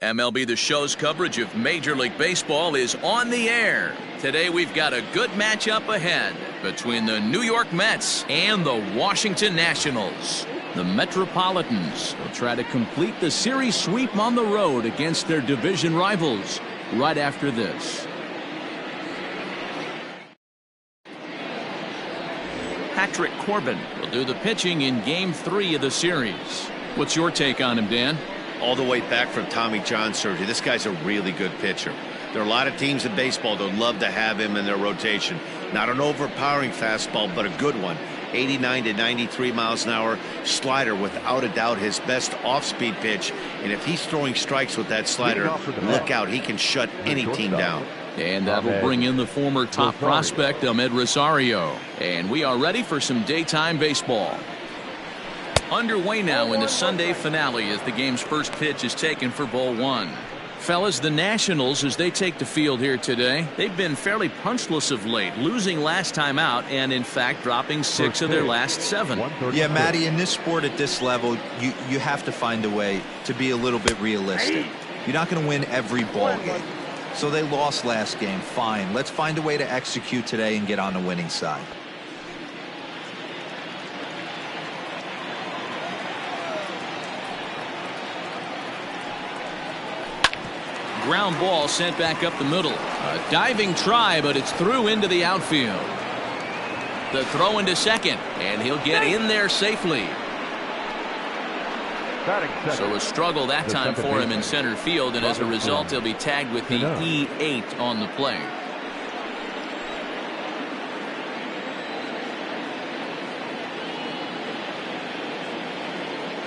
MLB The Show's coverage of Major League Baseball is on the air. Today we've got a good matchup ahead between the New York Mets and the Washington Nationals. The Metropolitans will try to complete the series sweep on the road against their division rivals right after this. Patrick Corbin will do the pitching in Game 3 of the series. What's your take on him, Dan? All the way back from Tommy John surgery, this guy's a really good pitcher. There are a lot of teams in baseball that would love to have him in their rotation. Not an overpowering fastball, but a good one. 89 to 93 miles an hour slider, without a doubt his best off-speed pitch. And if he's throwing strikes with that slider, look out, he can shut any team down. And that'll bring in the former top prospect, Ahmed Rosario. And we are ready for some daytime baseball. Underway now in the Sunday finale as the game's first pitch is taken for ball one. Fellas, the Nationals, as they take the field here today, they've been fairly punchless of late, losing last time out and, in fact, dropping 6 of their last 7. Yeah, Matty, in this sport at this level, you have to find a way to be a little bit realistic. You're not going to win every ball game. So they lost last game. Fine. Let's find a way to execute today and get on the winning side. Ground ball sent back up the middle. A diving try, but it's through into the outfield. The throw into second, and he'll get in there safely. So a struggle that time for him in center field, and as a result, he'll be tagged with the E8 on the play.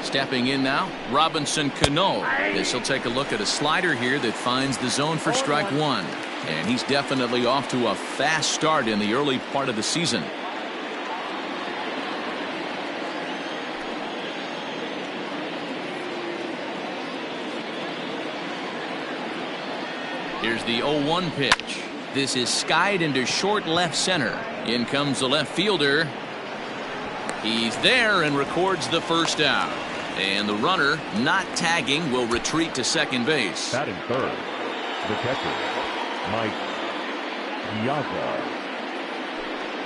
Stepping in now, Robinson Cano. This will take a look at a slider here that finds the zone for strike one. And he's definitely off to a fast start in the early part of the season. Here's the 0-1 pitch. This is skied into short left center. In comes the left fielder. He's there and records the first out. And the runner, not tagging, will retreat to second base. Batting third, the catcher, Mike Piazza.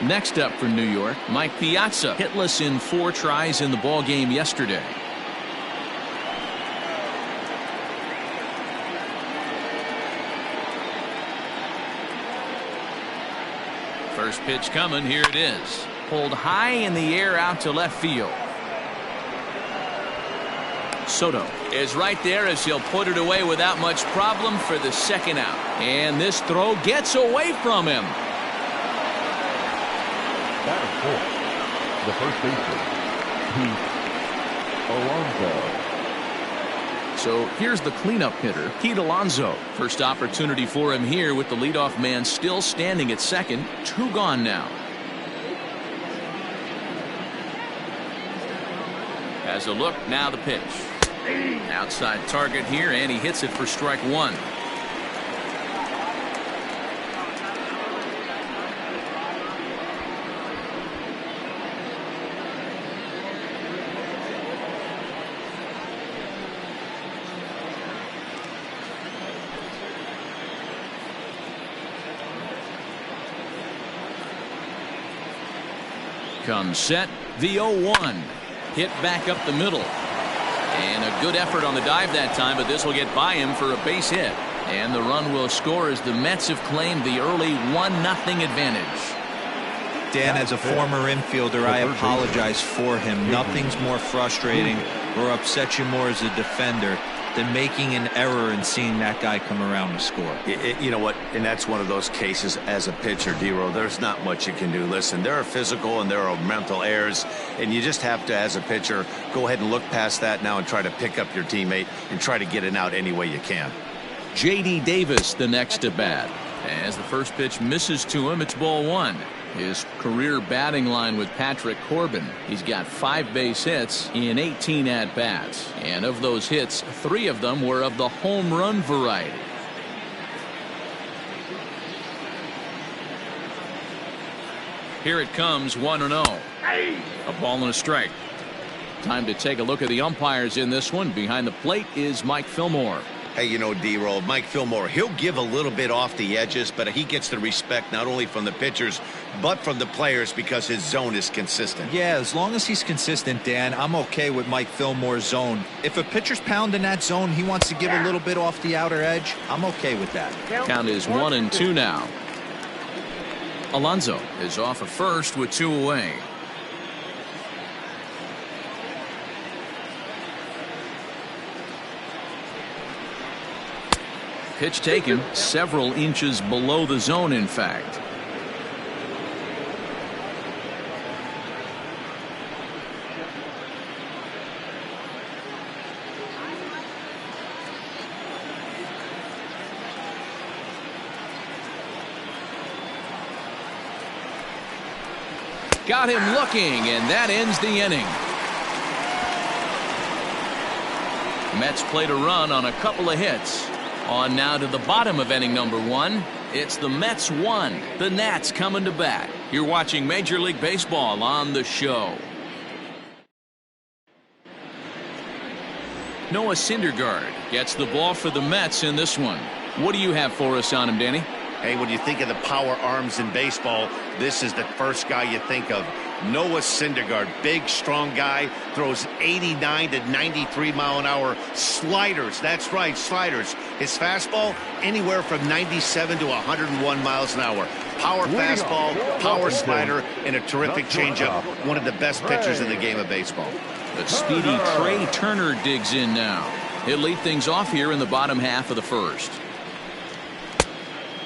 Next up for New York, Mike Piazza, hitless in 4 tries in the ball game yesterday. First pitch coming, here it is. Pulled high in the air out to left field. Soto is right there as he'll put it away without much problem for the second out. And this throw gets away from him. Batting fourth, the first baseman, Pete Alonso. So here's the cleanup hitter, Pete Alonso. First opportunity for him here with the leadoff man still standing at second. 2 gone now. As a look, now the pitch. Outside target here, and he hits it for strike one. Comes set, the 0-1. Hit back up the middle. And a good effort on the dive that time, but this will get by him for a base hit. And the run will score as the Mets have claimed the early 1-0 advantage. Dan, as a former infielder, I apologize for him. Nothing's more frustrating or upsets you more as a defender than making an error and seeing that guy come around to score. You know what? And that's one of those cases as a pitcher, D-Row. There's not much you can do. Listen, there are physical and there are mental errors, and you just have to, as a pitcher, go ahead and look past that now and try to pick up your teammate and try to get it out any way you can. J.D. Davis, the next to bat. As the first pitch misses to him, it's ball one. His career batting line with Patrick Corbin. He's got 5 base hits in 18 at-bats. And of those hits, 3 of them were of the home run variety. Here it comes, 1-0. A ball and a strike. Time to take a look at the umpires in this one. Behind the plate is Mike Fillmore. Hey, you know, D-Roll, Mike Fillmore, he'll give a little bit off the edges, but he gets the respect not only from the pitchers, but from the players because his zone is consistent. Yeah, as long as he's consistent, Dan, I'm okay with Mike Fillmore's zone. If a pitcher's pounding that zone, he wants to give a little bit off the outer edge, I'm okay with that. Count is 1-2 now. Alonso is off at first with 2 away. Pitch taken several inches below the zone, in fact. Got him looking, and that ends the inning. Mets played a run on a couple of hits. On now to the bottom of inning number 1. It's the Mets 1, the Nats coming to bat. You're watching Major League Baseball on the show. Noah Syndergaard gets the ball for the Mets in this one. What do you have for us on him, Danny? Hey, when you think of the power arms in baseball, this is the first guy you think of. Noah Syndergaard, big, strong guy, throws 89 to 93 mile an hour sliders. That's right, sliders. His fastball, anywhere from 97 to 101 miles an hour. Power fastball, power slider, and a terrific changeup. One of the best pitchers in the game of baseball. The speedy Trey Turner digs in now. He'll lead things off here in the bottom half of the first.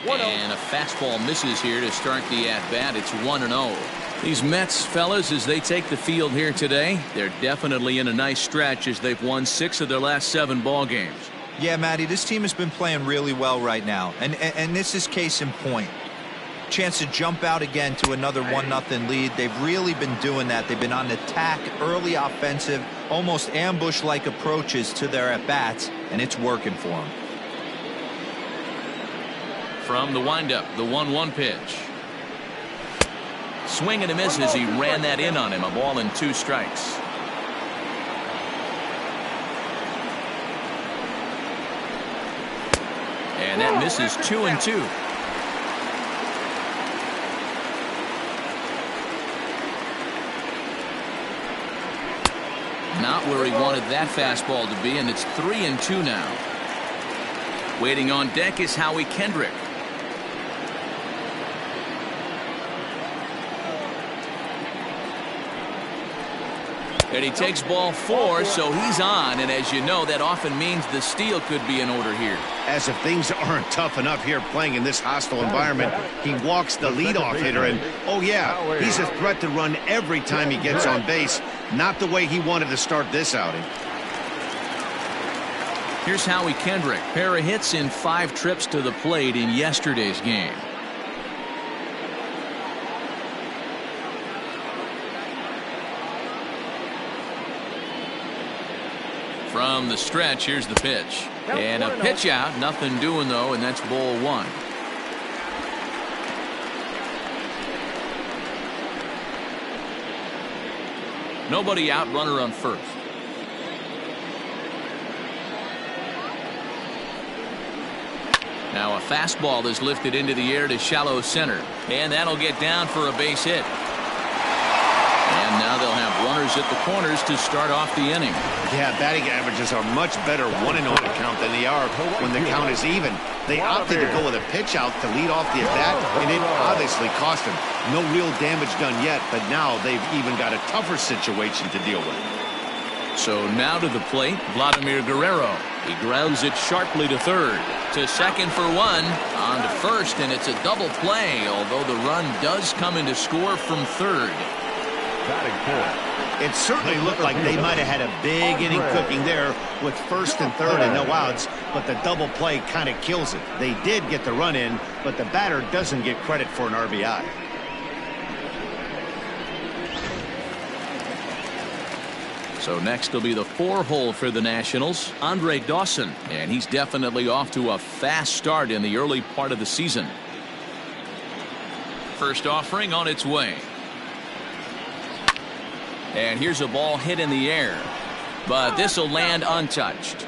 And a fastball misses here to start the at-bat. It's 1-0. These Mets, fellas, as they take the field here today, they're definitely in a nice stretch as they've won 6 of their last 7 ball games. Yeah, Matty, this team has been playing really well right now, and this is case in point. Chance to jump out again to another 1-0 lead. They've really been doing that. They've been on attack, early offensive, almost ambush-like approaches to their at-bats, and it's working for them. From the windup, the 1-1 pitch. Swing and a miss as he ran that in on him. A ball and 2 strikes. And that misses 2-2. Not where he wanted that fastball to be, and it's 3-2 now. Waiting on deck is Howie Kendrick. And he takes ball 4, so he's on, and as you know, that often means the steal could be in order here. As if things aren't tough enough here playing in this hostile environment, he walks the leadoff hitter, and oh yeah, he's a threat to run every time he gets on base. Not the way he wanted to start this outing. Here's Howie Kendrick. Pair of hits in 5 trips to the plate in yesterday's game. From the stretch, here's the pitch. And a pitch out. Nothing doing, though, and that's ball 1. Nobody out, runner on first. Now a fastball is lifted into the air to shallow center. And that'll get down for a base hit. And now they'll have runners at the corners to start off the inning. Yeah, batting averages are much better 1-0 count than they are when the count is even. They opted to go with a pitch out to lead off the at-bat, and it obviously cost them. No real damage done yet, but now they've even got a tougher situation to deal with. So now to the plate, Vladimir Guerrero. He grounds it sharply to third. To second for 1. On to first, and it's a double play, although the run does come in to score from third. It certainly looked like they might have had a big inning cooking there with first and third and no outs, but the double play kind of kills it. They did get the run in, but the batter doesn't get credit for an RBI. So next will be the 4-hole for the Nationals, Andre Dawson, and he's definitely off to a fast start in the early part of the season. First offering on its way. And here's a ball hit in the air, but this will land untouched.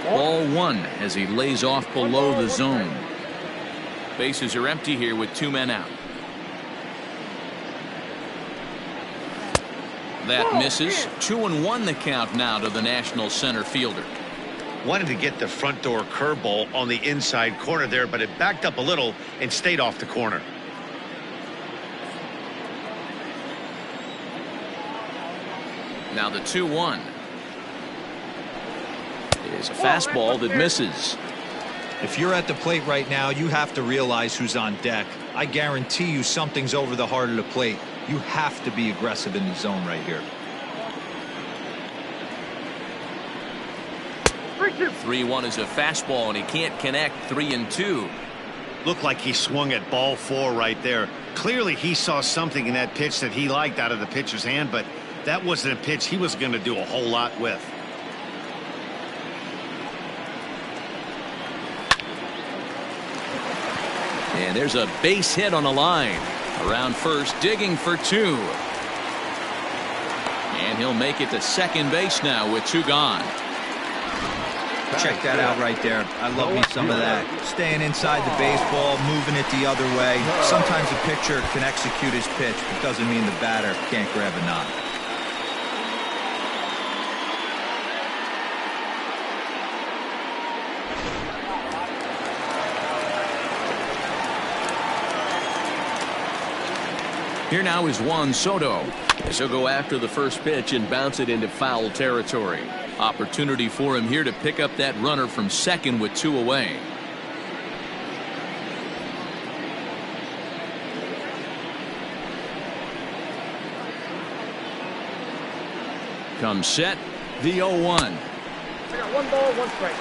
Ball one as he lays off below the zone. Bases are empty here with 2 men out. That misses. 2-1 the count now to the National center fielder. Wanted to get the front door curveball on the inside corner there, but it backed up a little and stayed off the corner. Now the 2-1 is a fastball that misses. If you're at the plate right now, you have to realize who's on deck. I guarantee you something's over the heart of the plate. You have to be aggressive in the zone right here. 3-1 is a fastball, and he can't connect. 3-2. Looked like he swung at ball 4 right there. Clearly he saw something in that pitch that he liked out of the pitcher's hand, but that wasn't a pitch he was going to do a whole lot with. And there's a base hit on the line. Around first, digging for 2. And he'll make it to second base now with 2 gone. Check that out right there. I love me some of that. Staying inside the baseball, moving it the other way. Sometimes a pitcher can execute his pitch, but doesn't mean the batter can't grab a knob. Here now is Juan Soto. As he'll go after the first pitch and bounce it into foul territory. Opportunity for him here to pick up that runner from second with 2 away. Comes set, the 0-1. I got 1 ball, 1 strike.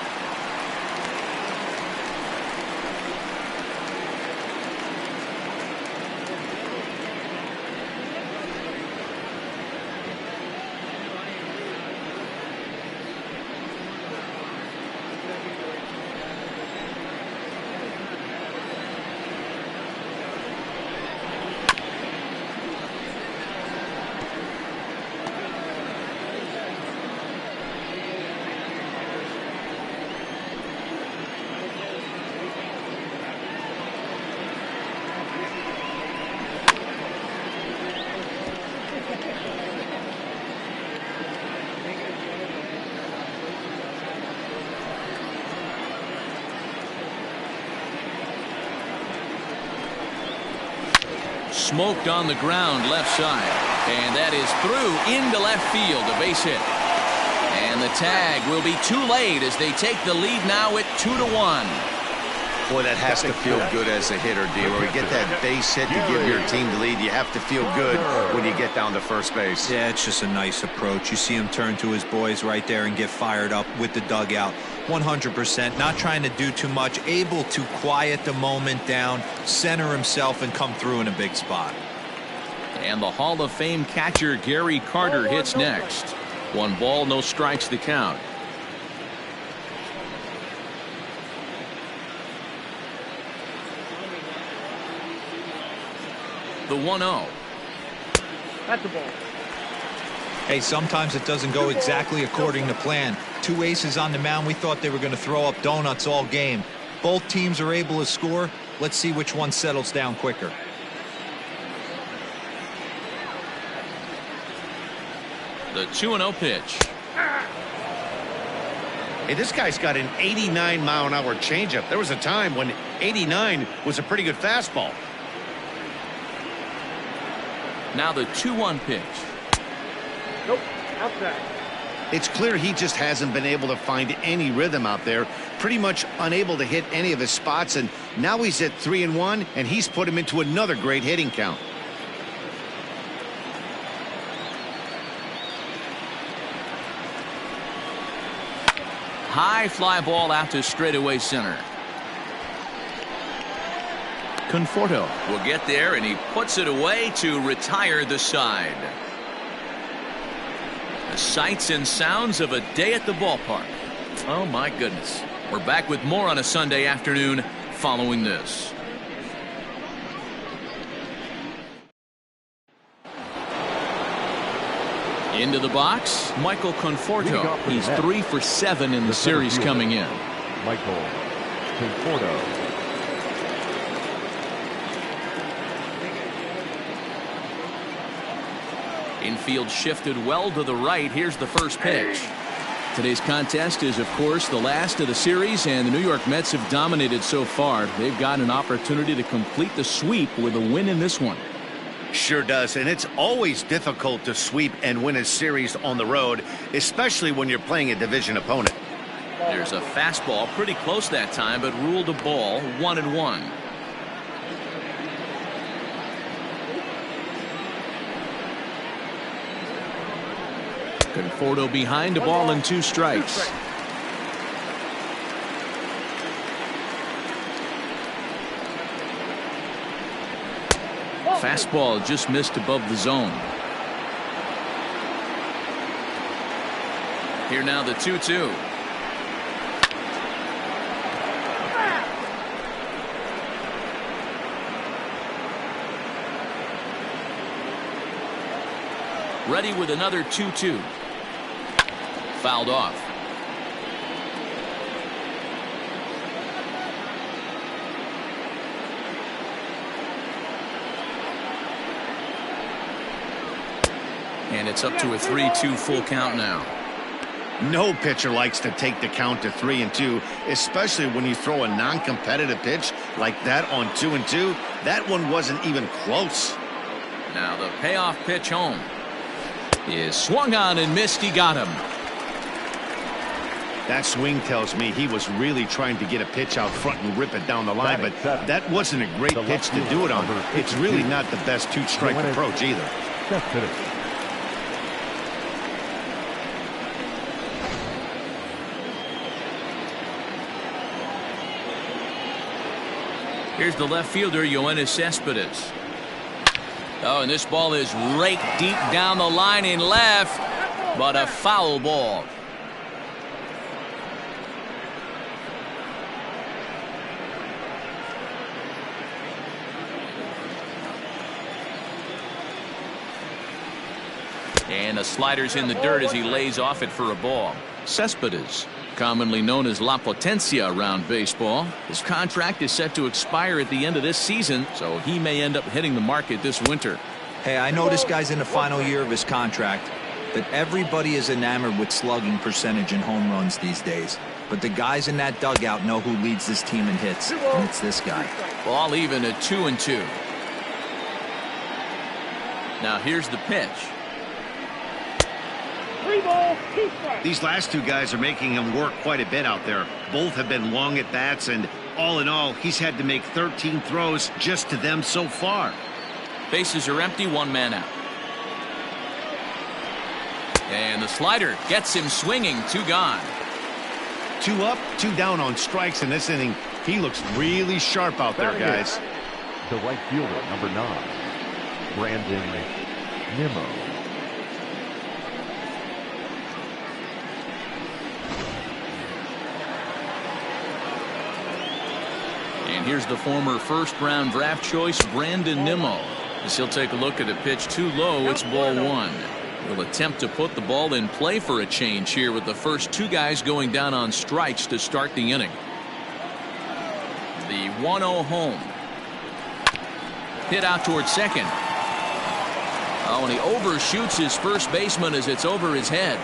Smoked on the ground left side, and that is through into left field, a base hit, and the tag will be too late as they take the lead now at 2-1. Boy, that has to feel good as a hitter, D. Where you get that base hit to give your team the lead, you have to feel good when you get down to first base. Yeah, it's just a nice approach. You see him turn to his boys right there and get fired up with the dugout. 100%, not trying to do too much, able to quiet the moment down, center himself, and come through in a big spot. And the Hall of Fame catcher Gary Carter hits next. 1 ball, no strikes the count. The 1-0. That's the ball. Hey, sometimes it doesn't go exactly according to plan. 2 aces on the mound. We thought they were going to throw up donuts all game. Both teams are able to score. Let's see which one settles down quicker. The 2-0 pitch. Hey, this guy's got an 89-mile-an-hour changeup. There was a time when 89 was a pretty good fastball. Now the 2-1 pitch. Nope, outside. It's clear he just hasn't been able to find any rhythm out there. Pretty much unable to hit any of his spots, and now he's at 3-1, and he's put him into another great hitting count. High fly ball out to straightaway center. Conforto will get there, and he puts it away to retire the side. The sights and sounds of a day at the ballpark. Oh my goodness. We're back with more on a Sunday afternoon following this. Into the box, Michael Conforto. He's 3 for 7 in the series coming in. Michael Conforto. Infield shifted well to the right. Here's the first pitch. Today's contest is, of course, the last of the series, and the New York Mets have dominated so far. They've got an opportunity to complete the sweep with a win in this one. Sure does, and it's always difficult to sweep and win a series on the road, especially when you're playing a division opponent. There's a fastball pretty close that time, but ruled a ball, 1-1. Conforto behind, a ball and 2 strikes. Fastball just missed above the zone. Here now the 2-2. Ready with another 2-2. Fouled off. And it's up to a 3-2 full count now. No pitcher likes to take the count to 3-2, especially when you throw a non-competitive pitch like that on 2-2. That one wasn't even close. Now the payoff pitch home is swung on and missed. He got him. That swing tells me he was really trying to get a pitch out front and rip it down the line, but that wasn't a great pitch to do it on. It's really not the best 2-strike approach either. Here's the left fielder, Yoenis Cespedes. Oh, and this ball is raked deep down the line in left, but a foul ball. And the slider's in the dirt as he lays off it for a ball. Cespedes, commonly known as La Potencia around baseball. His contract is set to expire at the end of this season, so he may end up hitting the market this winter. Hey, I know this guy's in the final year of his contract, but everybody is enamored with slugging percentage and home runs these days. But the guys in that dugout know who leads this team in hits, and it's this guy. Ball even at 2-2. Now here's the pitch. 3 balls, 2 strikes. These last 2 guys are making him work quite a bit out there. Both have been long at bats, and all in all, he's had to make 13 throws just to them so far. Bases are empty, 1 man out. And the slider gets him swinging, 2 gone. 2 up, 2 down on strikes in this inning. He looks really sharp out there, guys. The right fielder, number 9, Brandon Nimmo. And here's the former first-round draft choice, Brandon Nimmo. As he'll take a look at a pitch too low, it's ball 1. He'll attempt to put the ball in play for a change here with the first 2 guys going down on strikes to start the inning. The 1-0 home. Hit out towards second. Oh, and he overshoots his first baseman as it's over his head.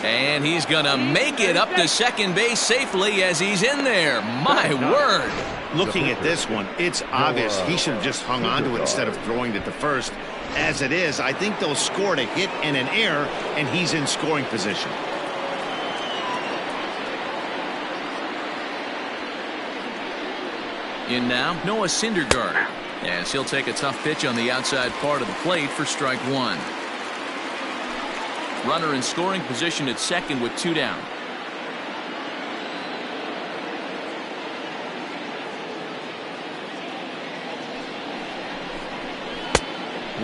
And he's going to make it up to second base safely as he's in there. My word. Looking at this one, it's obvious he should have just hung on to it instead of throwing it to first. As it is, I think they'll score a hit and an error, and he's in scoring position. In now, Noah Syndergaard. As he'll take a tough pitch on the outside part of the plate for strike 1. Runner in scoring position at second with 2 down.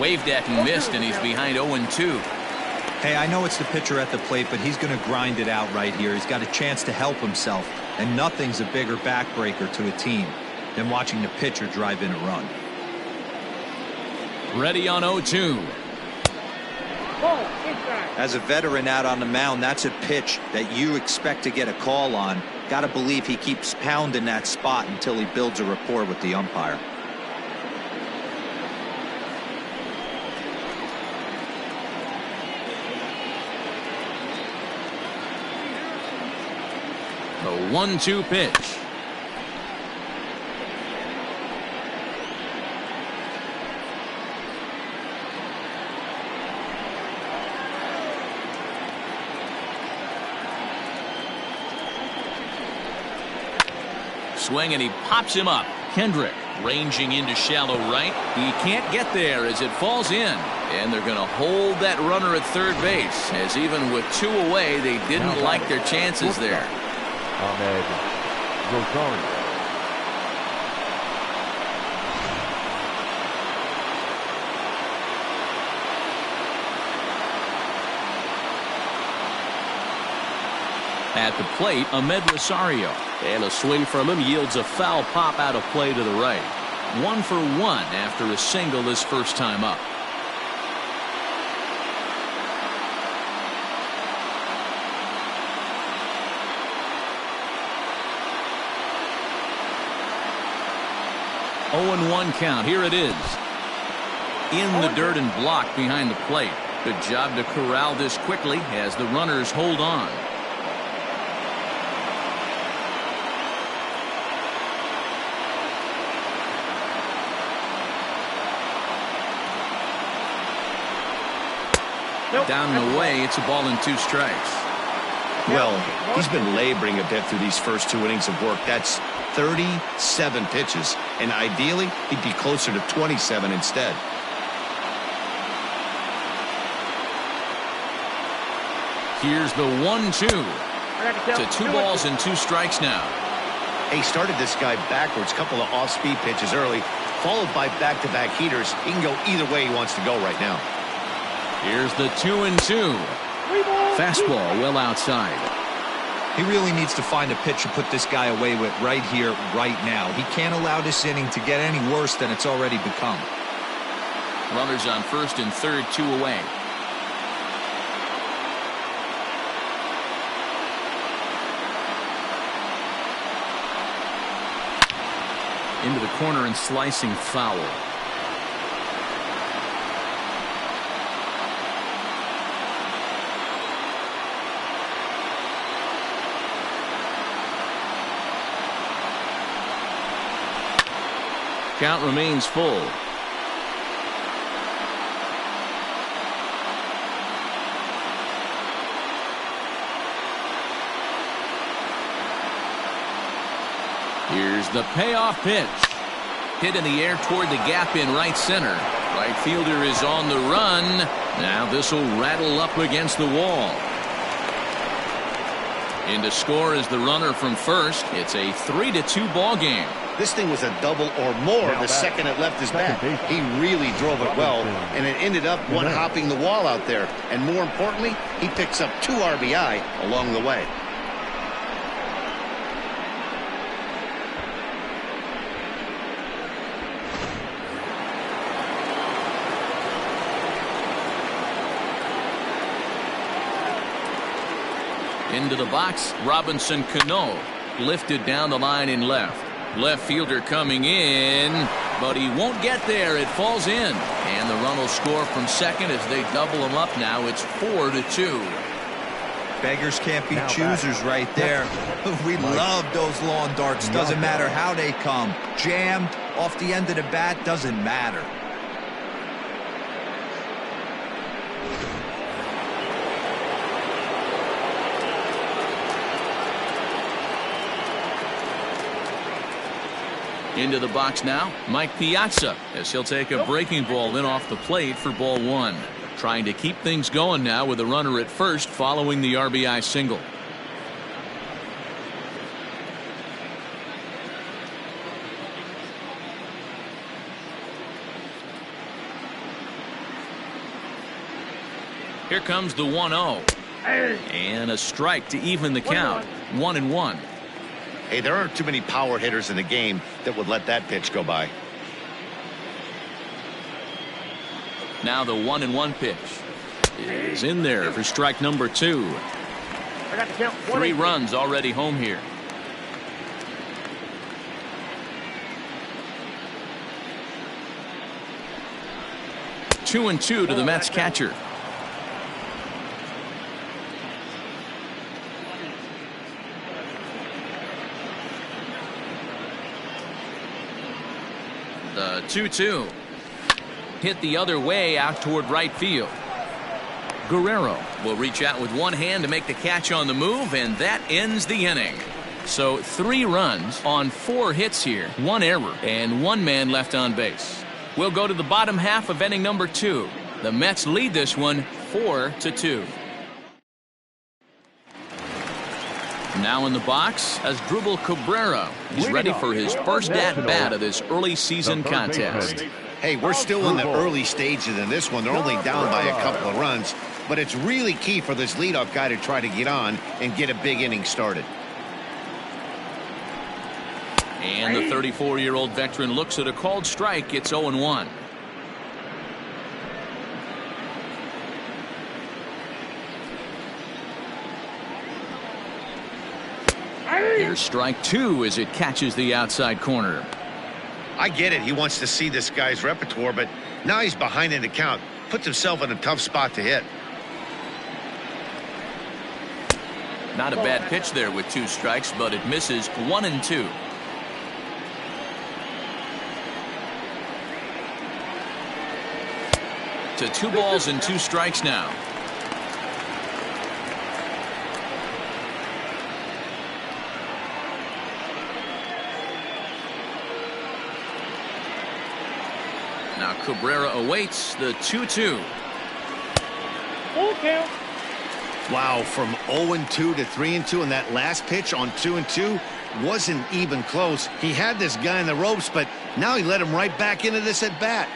Waved at and missed, and he's behind 0-2. Hey, I know it's the pitcher at the plate, but he's going to grind it out right here. He's got a chance to help himself, and nothing's a bigger backbreaker to a team than watching the pitcher drive in a run. Ready on 0-2. Ball, inside. As a veteran out on the mound, that's a pitch that you expect to get a call on. Got to believe he keeps pounding that spot until he builds a rapport with the umpire. The 1-2 pitch. Swing, and he pops him up. Kendrick ranging into shallow right. He can't get there as it falls in. And they're going to hold that runner at third base, as even with 2 away, they didn't like their chances there. Ahmed Rosario. At the plate, Ahmed Rosario. And a swing from him yields a foul pop out of play to the right. 1 for 1 after a single his first time up. Oh, 0-1 count. Here it is. In the dirt and blocked behind the plate. Good job to corral this quickly as the runners hold on. Down and away, it's a ball and 2 strikes. Well, he's been laboring a bit through these first 2 innings of work. That's 37 pitches, and ideally, he'd be closer to 27 instead. Here's the 1-2. To 2 balls and 2 strikes now. He started this guy backwards, couple of off-speed pitches early, followed by back-to-back heaters. He can go either way he wants to go right now. Here's the 2-2. Fastball well outside. He really needs to find a pitch to put this guy away with right here, right now. He can't allow this inning to get any worse than it's already become. Runners on first and third, 2 away. Into the corner and slicing foul. Count remains full. Here's the payoff pitch. Hit in the air toward the gap in right center. Right fielder is on the run. Now this will rattle up against the wall. In to score is the runner from first. It's a 3-2 ball game. This thing was a double or more the second it left his bat. He really drove it well, and it ended up one-hopping the wall out there. And more importantly, he picks up 2 RBI along the way. Into the box, Robinson Cano lifted down the line in left. Left fielder coming in, but he won't get there. It falls in, and the run will score from second as they double him up. Now it's 4-2. Beggars can't be choosers right there. We love those lawn darts. Doesn't matter how they come. Jammed off the end of the bat, doesn't matter. Into the box now, Mike Piazza, as he'll take a breaking ball in off the plate for ball 1. Trying to keep things going now with a runner at first following the RBI single. Here comes the 1-0. And a strike to even the count. 1-1. Hey, there aren't too many power hitters in the game that would let that pitch go by. Now the 1-1 pitch. is in there for strike number 2. I got to count 3 runs already home here. Two and 2 to the Mets catcher. The 2-2. Hit the other way out toward right field. Guerrero will reach out with one hand to make the catch on the move, and that ends the inning. So 3 runs on 4 hits here, 1 error, and 1 man left on base. We'll go to the bottom half of inning number 2. The Mets lead this one 4-2. Now in the box as Drupal Cabrera. He's ready for his first at-bat of this early season contest. Hey, we're still in the early stages in this one. They're only down by a couple of runs, but it's really key for this leadoff guy to try to get on and get a big inning started. And the 34-year-old veteran looks at a called strike. It's 0-1. Here's strike 2 as it catches the outside corner. I get it. He wants to see this guy's repertoire, but now he's behind in the count. Puts himself in a tough spot to hit. Not a bad pitch there with 2 strikes, but it misses 1 and 2. To 2 balls and 2 strikes now. Now Cabrera awaits the 2-2. Full count. Wow, from 0-2 to 3-2, and that last pitch on 2-2 wasn't even close. He had this guy in the ropes, but now he let him right back into this at bat.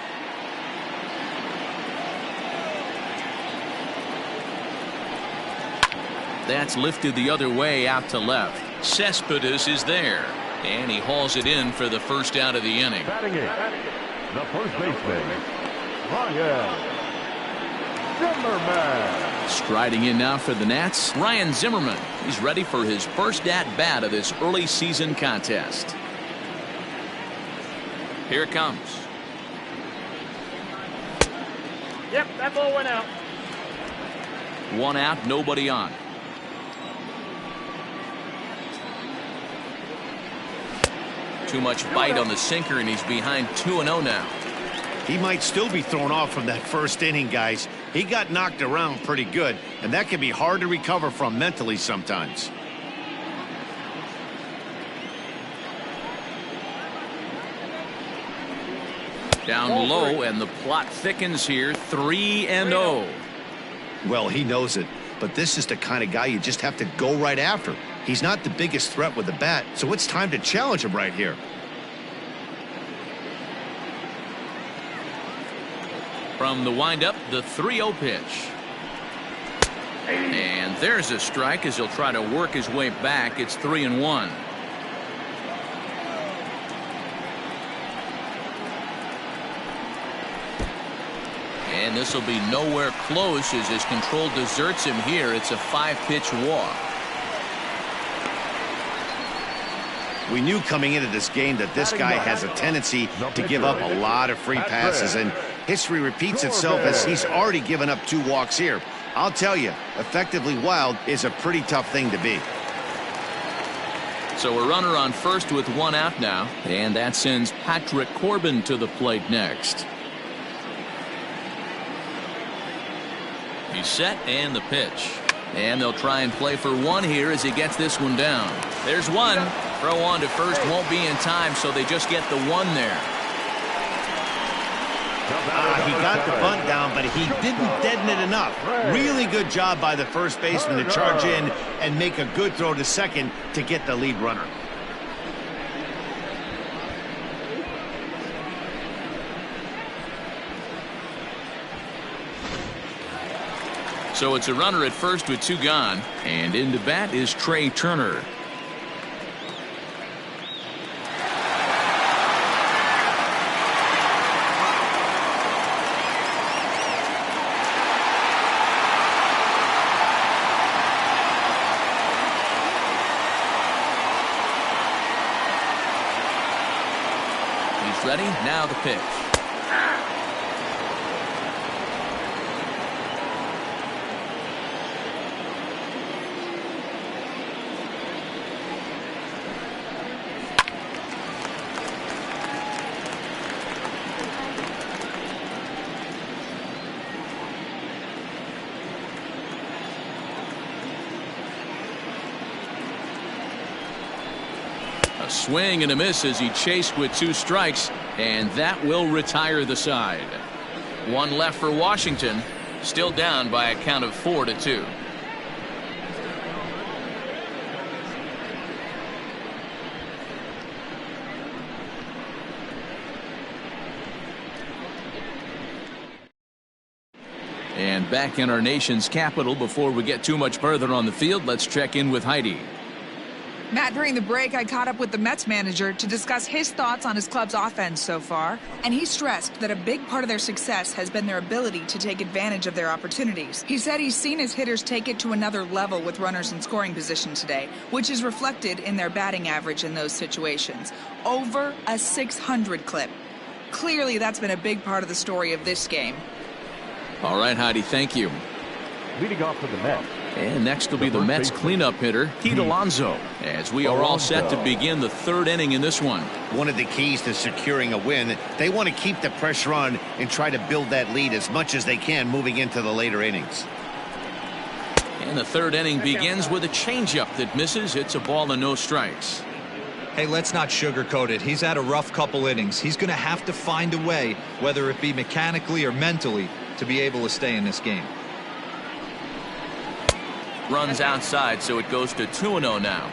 That's lifted the other way out to left. Cespedes is there, and he hauls it in for the first out of the inning. Batting in, the first baseman, Ryan Zimmerman. Striding in now for the Nats, Ryan Zimmerman. He's ready for his first at-bat of this early season contest. Here it comes. Yep, that ball went out. 1 out, nobody on. Too much bite on the sinker, and he's behind 2-0 now. He might still be thrown off from that first inning, guys. He got knocked around pretty good, and that can be hard to recover from mentally sometimes. Down low, and the plot thickens here. 3-0. Well, he knows it, but this is the kind of guy you just have to go right after. He's not the biggest threat with the bat, so it's time to challenge him right here. From the windup, the 3-0 pitch. And there's a strike as he'll try to work his way back. It's 3-1. And this will be nowhere close as his control deserts him here. It's a 5-pitch walk. We knew coming into this game that this guy has a tendency to give up a lot of free passes, and history repeats itself as he's already given up 2 walks here. I'll tell you, effectively wild is a pretty tough thing to be. So a runner on first with 1 out now, and that sends Patrick Corbin to the plate next. He's set, and the pitch. And they'll try and play for 1 here as he gets this one down. There's 1. Throw on to first won't be in time, so they just get the 1 there. He got the bunt down, but he didn't deaden it enough. Really good job by the first baseman to charge in and make a good throw to second to get the lead runner. So it's a runner at first with 2 gone, and into bat is Trey Turner. ready. Now the pitch. A swing and a miss as he chased with 2 strikes, and that will retire the side. 1 left for Washington, still down by a count of 4-2. And back in our nation's capital, before we get too much further on the field, let's check in with Heidi. Matt, during the break, I caught up with the Mets manager to discuss his thoughts on his club's offense so far, and he stressed that a big part of their success has been their ability to take advantage of their opportunities. He said he's seen his hitters take it to another level with runners in scoring position today, which is reflected in their batting average in those situations. Over a 600 clip. Clearly, that's been a big part of the story of this game. All right, Heidi, thank you. Leading off for the Mets. And next will be the Mets cleanup hitter, Pete Alonso, as we are all set to begin the 3rd inning in this one. One of the keys to securing a win, they want to keep the pressure on and try to build that lead as much as they can moving into the later innings. And the 3rd inning begins with a changeup that misses. It's a ball and no strikes. Hey, let's not sugarcoat it. He's had a rough couple innings. He's going to have to find a way, whether it be mechanically or mentally, to be able to stay in this game. Runs outside, so it goes to 2-0 now.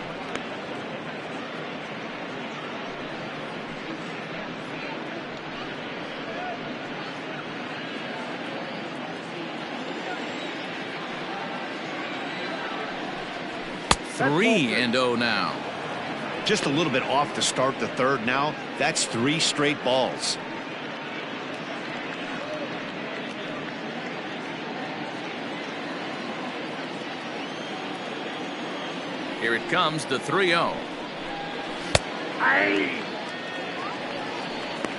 Three and 0 now. Just a little bit off to start the 3rd now. That's 3 straight balls. Here it comes, the 3-0. I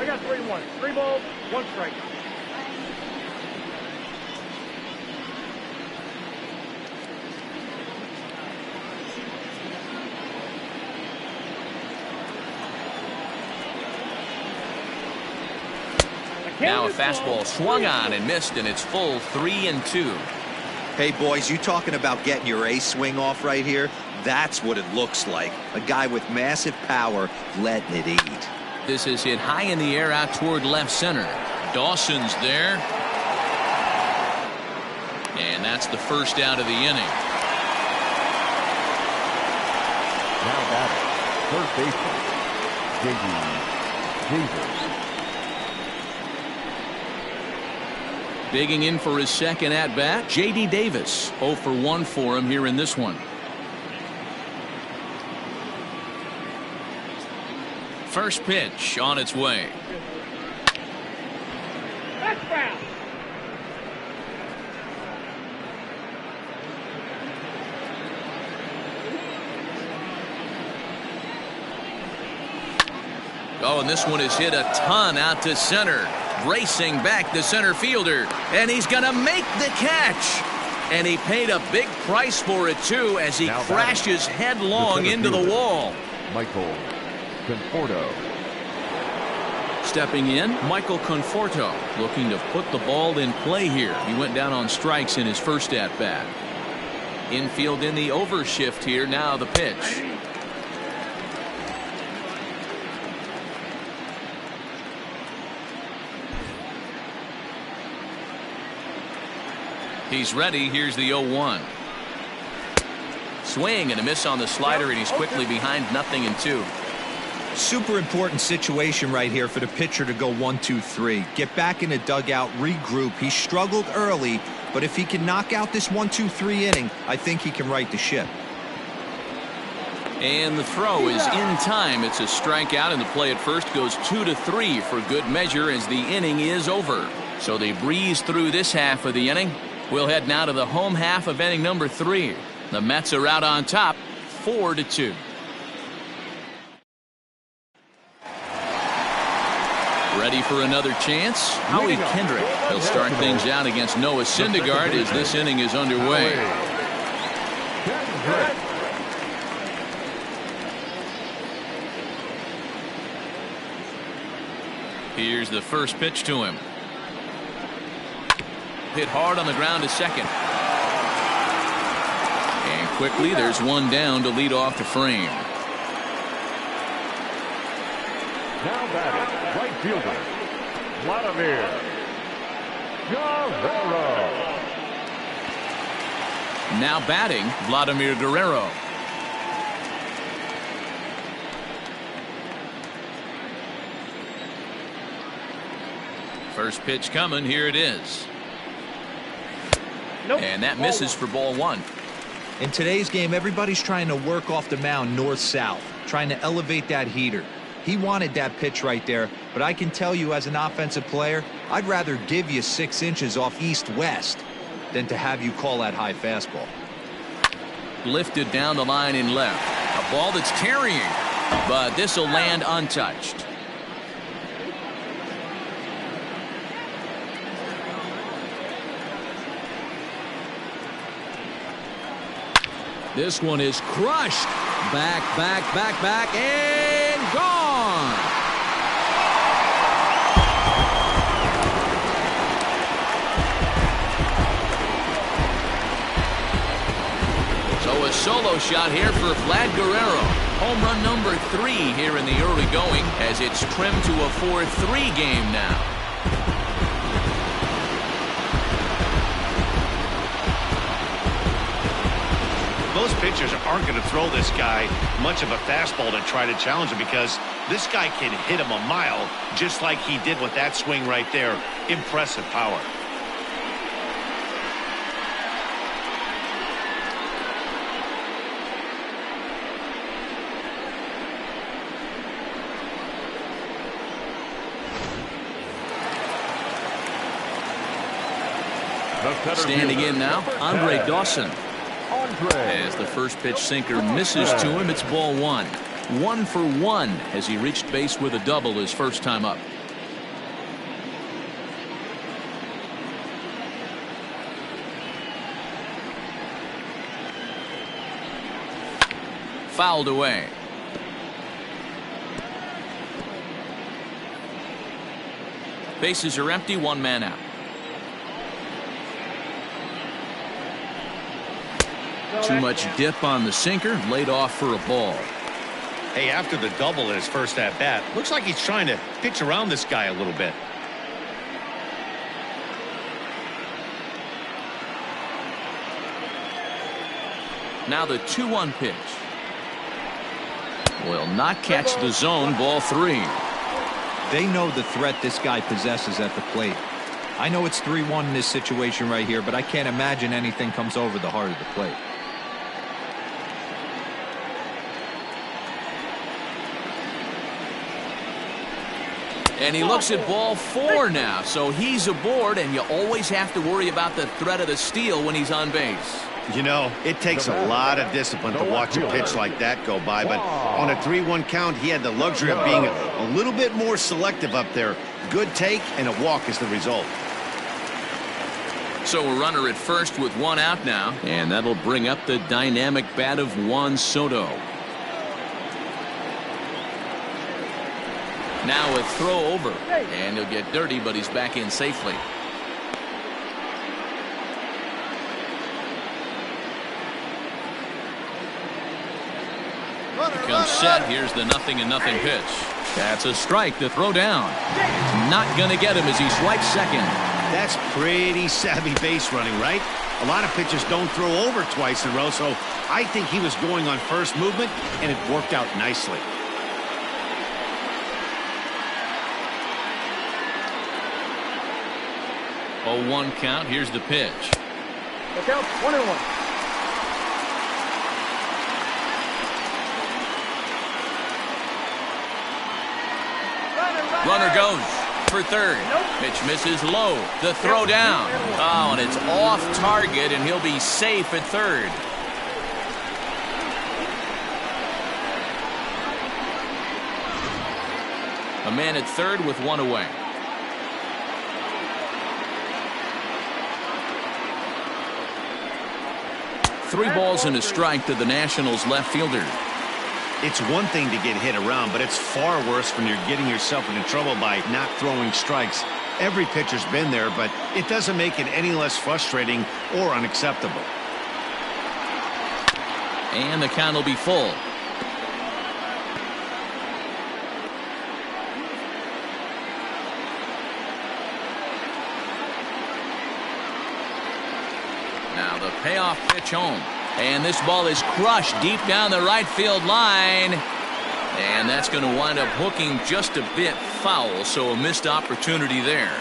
got 3-1. 3 balls, 1 strike. Now a fastball swung on and missed, and it's full 3-2. Hey, boys, you talking about getting your ace swing off right here? That's what it looks like. A guy with massive power letting it eat. This is hit high in the air out toward left center. Dawson's there. And that's the 1st out of the inning. Now batting, 3rd baseman, J.D. Davis. Digging in for his 2nd at-bat, J.D. Davis. 0 for 1 for him here in this one. First pitch on its way. That's foul. Oh, and this one is hit a ton out to center. Racing back the center fielder, and he's going to make the catch. And he paid a big price for it, too, as he crashes headlong into the wall. Michael Conforto. Stepping in, Michael Conforto, looking to put the ball in play here. He went down on strikes in his 1st at-bat. Infield in the overshift here. Now the pitch. He's ready. Here's the 0-1. Swing and a miss on the slider, and he's quickly behind 0-2. Super important situation right here for the pitcher to go 1-2-3. Get back in the dugout, regroup. He struggled early, but if he can knock out this 1-2-3 inning, I think he can right the ship. And the throw is in time. It's a strikeout, and the play at first goes 2-3 for good measure as the inning is over. So they breeze through this half of the inning. We'll head now to the home half of inning number 3. The Mets are out on top, 4-2. Ready for another chance? Howie Kendrick. He'll start things out against Noah Syndergaard as this inning is underway. Here's the first pitch to him. Hit hard on the ground to second. And quickly there's one down to lead off the frame. Now batting, right fielder, Vladimir Guerrero. Now batting, Vladimir Guerrero. First pitch coming, here it is. Nope. And that misses for ball one. In today's game, everybody's trying to work off the mound north-south, trying to elevate that heater. He wanted that pitch right there, but I can tell you as an offensive player, I'd rather give you 6 inches off east-west than to have you call that high fastball. Lifted down the line in left. A ball that's carrying, but this will land untouched. This one is crushed. Back, and gone. So a solo shot here for Vlad Guerrero. Home run number 3 here in the early going as it's trimmed to a 4-3 game now. Most pitchers aren't going to throw this guy much of a fastball to try to challenge him because this guy can hit him a mile just like he did with that swing right there. Impressive power. Standing in now, Andre Dawson. As the first pitch sinker misses to him, it's ball one. 1 for 1 as he reached base with a double his first time up. Fouled away. Bases are empty, 1 man out. Too much dip on the sinker, laid off for a ball. Hey, after the double in his first at bat, looks like he's trying to pitch around this guy a little bit. Now the 2-1 pitch. Will not catch the zone, ball 3. They know the threat this guy possesses at the plate. I know it's 3-1 in this situation right here, but I can't imagine anything comes over the heart of the plate. And he looks at ball 4 now, so he's aboard, and you always have to worry about the threat of the steal when he's on base. You know, it takes a lot of discipline to watch a pitch like that go by, but on a 3-1 count, he had the luxury of being a little bit more selective up there. Good take, and a walk is the result. So a runner at first with 1 out now, and that'll bring up the dynamic bat of Juan Soto. Now a throw over, and he'll get dirty, but he's back in safely. Comes set. Here's the 0-0 pitch. That's a strike to throw down. Not going to get him as he swipes second. That's pretty savvy base running, right? A lot of pitchers don't throw over twice in a row, so I think he was going on first movement, and it worked out nicely. A 1 count. Here's the pitch. Look out, 1-1. Runner goes for third. Pitch misses low. The throw down. Oh, and it's off target, and he'll be safe at third. A man at third with one away. Three balls and a strike to the Nationals left fielder. It's one thing to get hit around, but it's far worse when you're getting yourself into trouble by not throwing strikes. Every pitcher's been there, but it doesn't make it any less frustrating or unacceptable. And the count will be full. Now the payoff pitch home. And this ball is crushed deep down the right field line. And that's going to wind up hooking just a bit foul, so a missed opportunity there.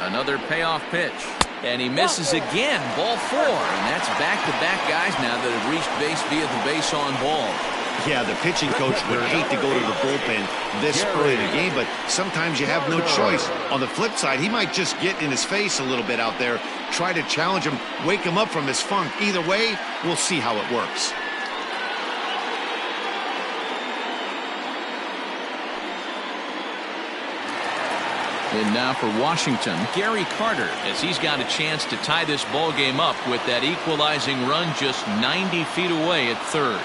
Another payoff pitch. And he misses again. Ball 4. And that's back-to-back guys now that have reached base via the base on ball. Yeah, the pitching coach would hate to go to the bullpen this early in the game, but sometimes you have no choice. On the flip side, he might just get in his face a little bit out there, try to challenge him, wake him up from his funk. Either way, we'll see how it works. And now for Washington, Gary Carter, as he's got a chance to tie this ball game up with that equalizing run just 90 feet away at third.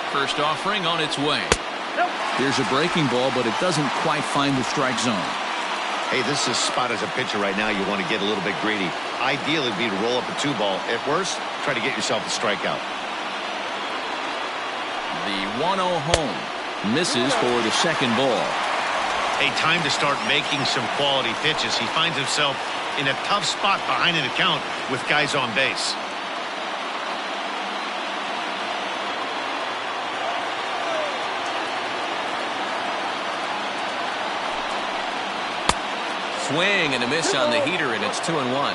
First offering on its way. Here's a breaking ball, but it doesn't quite find the strike zone. Hey, this is a spot as a pitcher right now. You want to get a little bit greedy. Ideally, it'd be to roll up a 2-ball. At worst, try to get yourself a strikeout. The 1-0 home. Misses for the second ball. A time to start making some quality pitches. He finds himself in a tough spot behind an account with guys on base. Swing and a miss on the heater, and it's 2-1.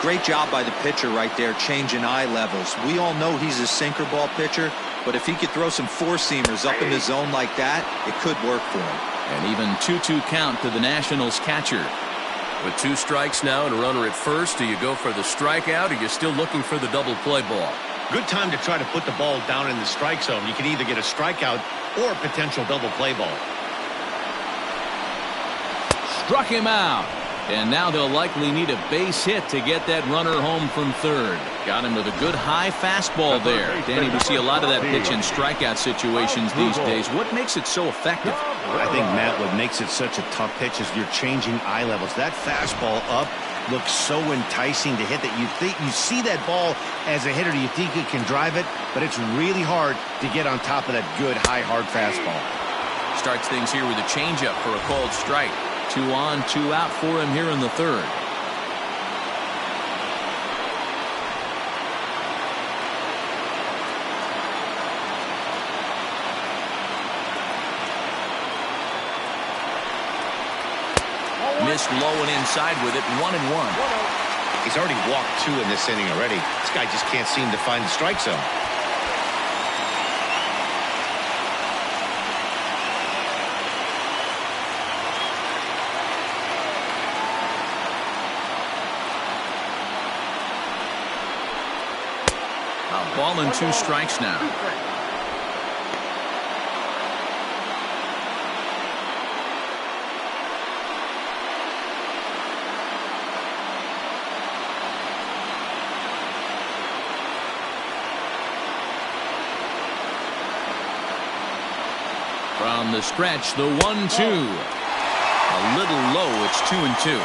Great job by the pitcher right there, changing eye levels. We all know he's a sinker ball pitcher, but if he could throw some four-seamers up in the zone like that, it could work for him. And even 2-2 count to the Nationals catcher. With 2 strikes now and a runner at first, do you go for the strikeout, or are you still looking for the double play ball? Good time to try to put the ball down in the strike zone. You can either get a strikeout or a potential double play ball. Struck him out. And now they'll likely need a base hit to get that runner home from third. Got him with a good high fastball there. Danny, we see a lot of that pitch in strikeout situations these days. What makes it so effective? I think, Matt, what makes it such a tough pitch is you're changing eye levels. That fastball up looks so enticing to hit that you think you see that ball as a hitter. You think you can drive it, but it's really hard to get on top of that good, high, hard fastball. Starts things here with a changeup for a called strike. 2 on, 2 out for him here in the third. Missed low and inside with it. 1-1. He's already walked 2 in this inning already. This guy just can't seem to find the strike zone. Ball and 2 strikes now. From the stretch, the 1-2. A little low. It's 2-2.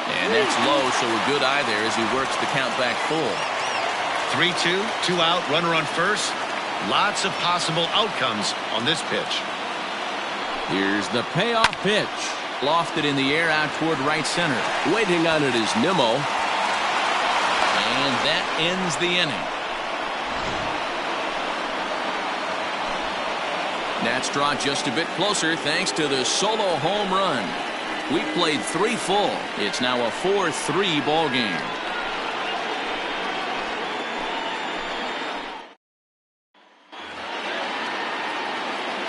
And that's low, so a good eye there as he works the count back full. 3-2, 2 out, runner on first. Lots of possible outcomes on this pitch. Here's the payoff pitch. Lofted in the air out toward right center. Waiting on it is Nimmo. And that ends the inning. Nats draw just a bit closer thanks to the solo home run. We played 3 full. It's now a 4-3 ball game.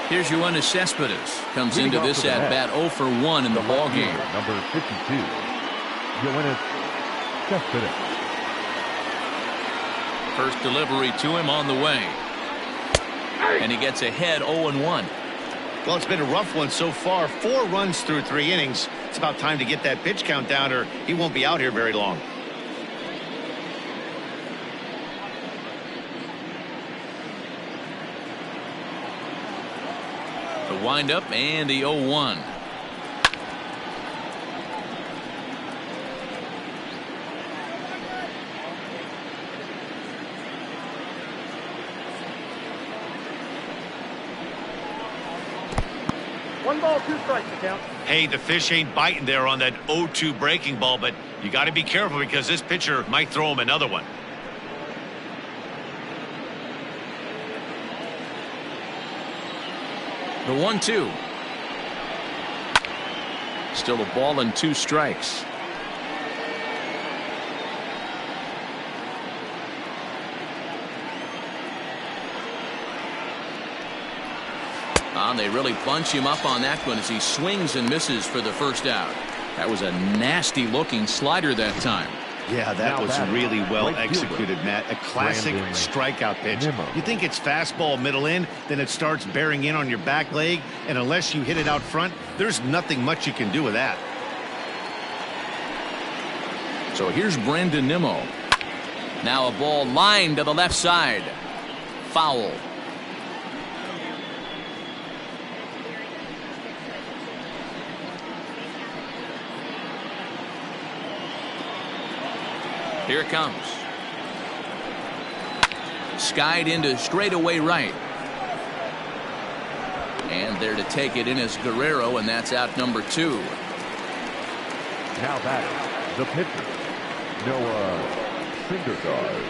Here's your one to Cespedes. Comes into this at bat 0 for 1 in the ball game. Number 52, Yoenis Cespedes. First delivery to him on the way. And he gets ahead 0-1. Well, it's been a rough one so far. 4 runs through 3 innings. It's about time to get that pitch count down or he won't be out here very long. The windup and the 0-1. One ball, 2 strikes, the count. Hey, the fish ain't biting there on that 0-2 breaking ball, but you got to be careful because this pitcher might throw him another one. The 1-2. Still a ball and 2 strikes. They really bunch him up on that one as he swings and misses for the first out. That was a nasty looking slider that time. Yeah, that was really well executed, Matt. A classic strikeout pitch. You think it's fastball middle in, then it starts bearing in on your back leg, and unless you hit it out front, there's nothing much you can do with that. So here's Brandon Nimmo. Now a ball lined to the left side. Foul. Here it comes. Skied into straightaway right. And there to take it in is Guerrero, and that's out number 2. Now batting, the pitcher, Noah Syndergaard.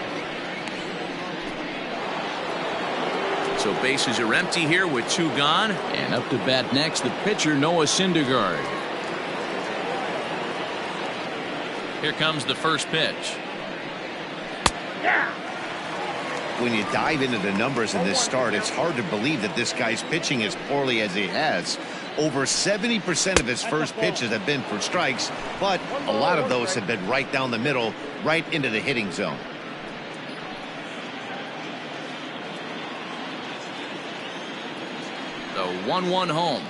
So bases are empty here with 2 gone. And up to bat next, the pitcher, Noah Syndergaard. Here comes the first pitch. When you dive into the numbers in this start, it's hard to believe that this guy's pitching as poorly as he has. Over 70% of his first pitches have been for strikes, but a lot of those have been right down the middle, right into the hitting zone. The 1-1 home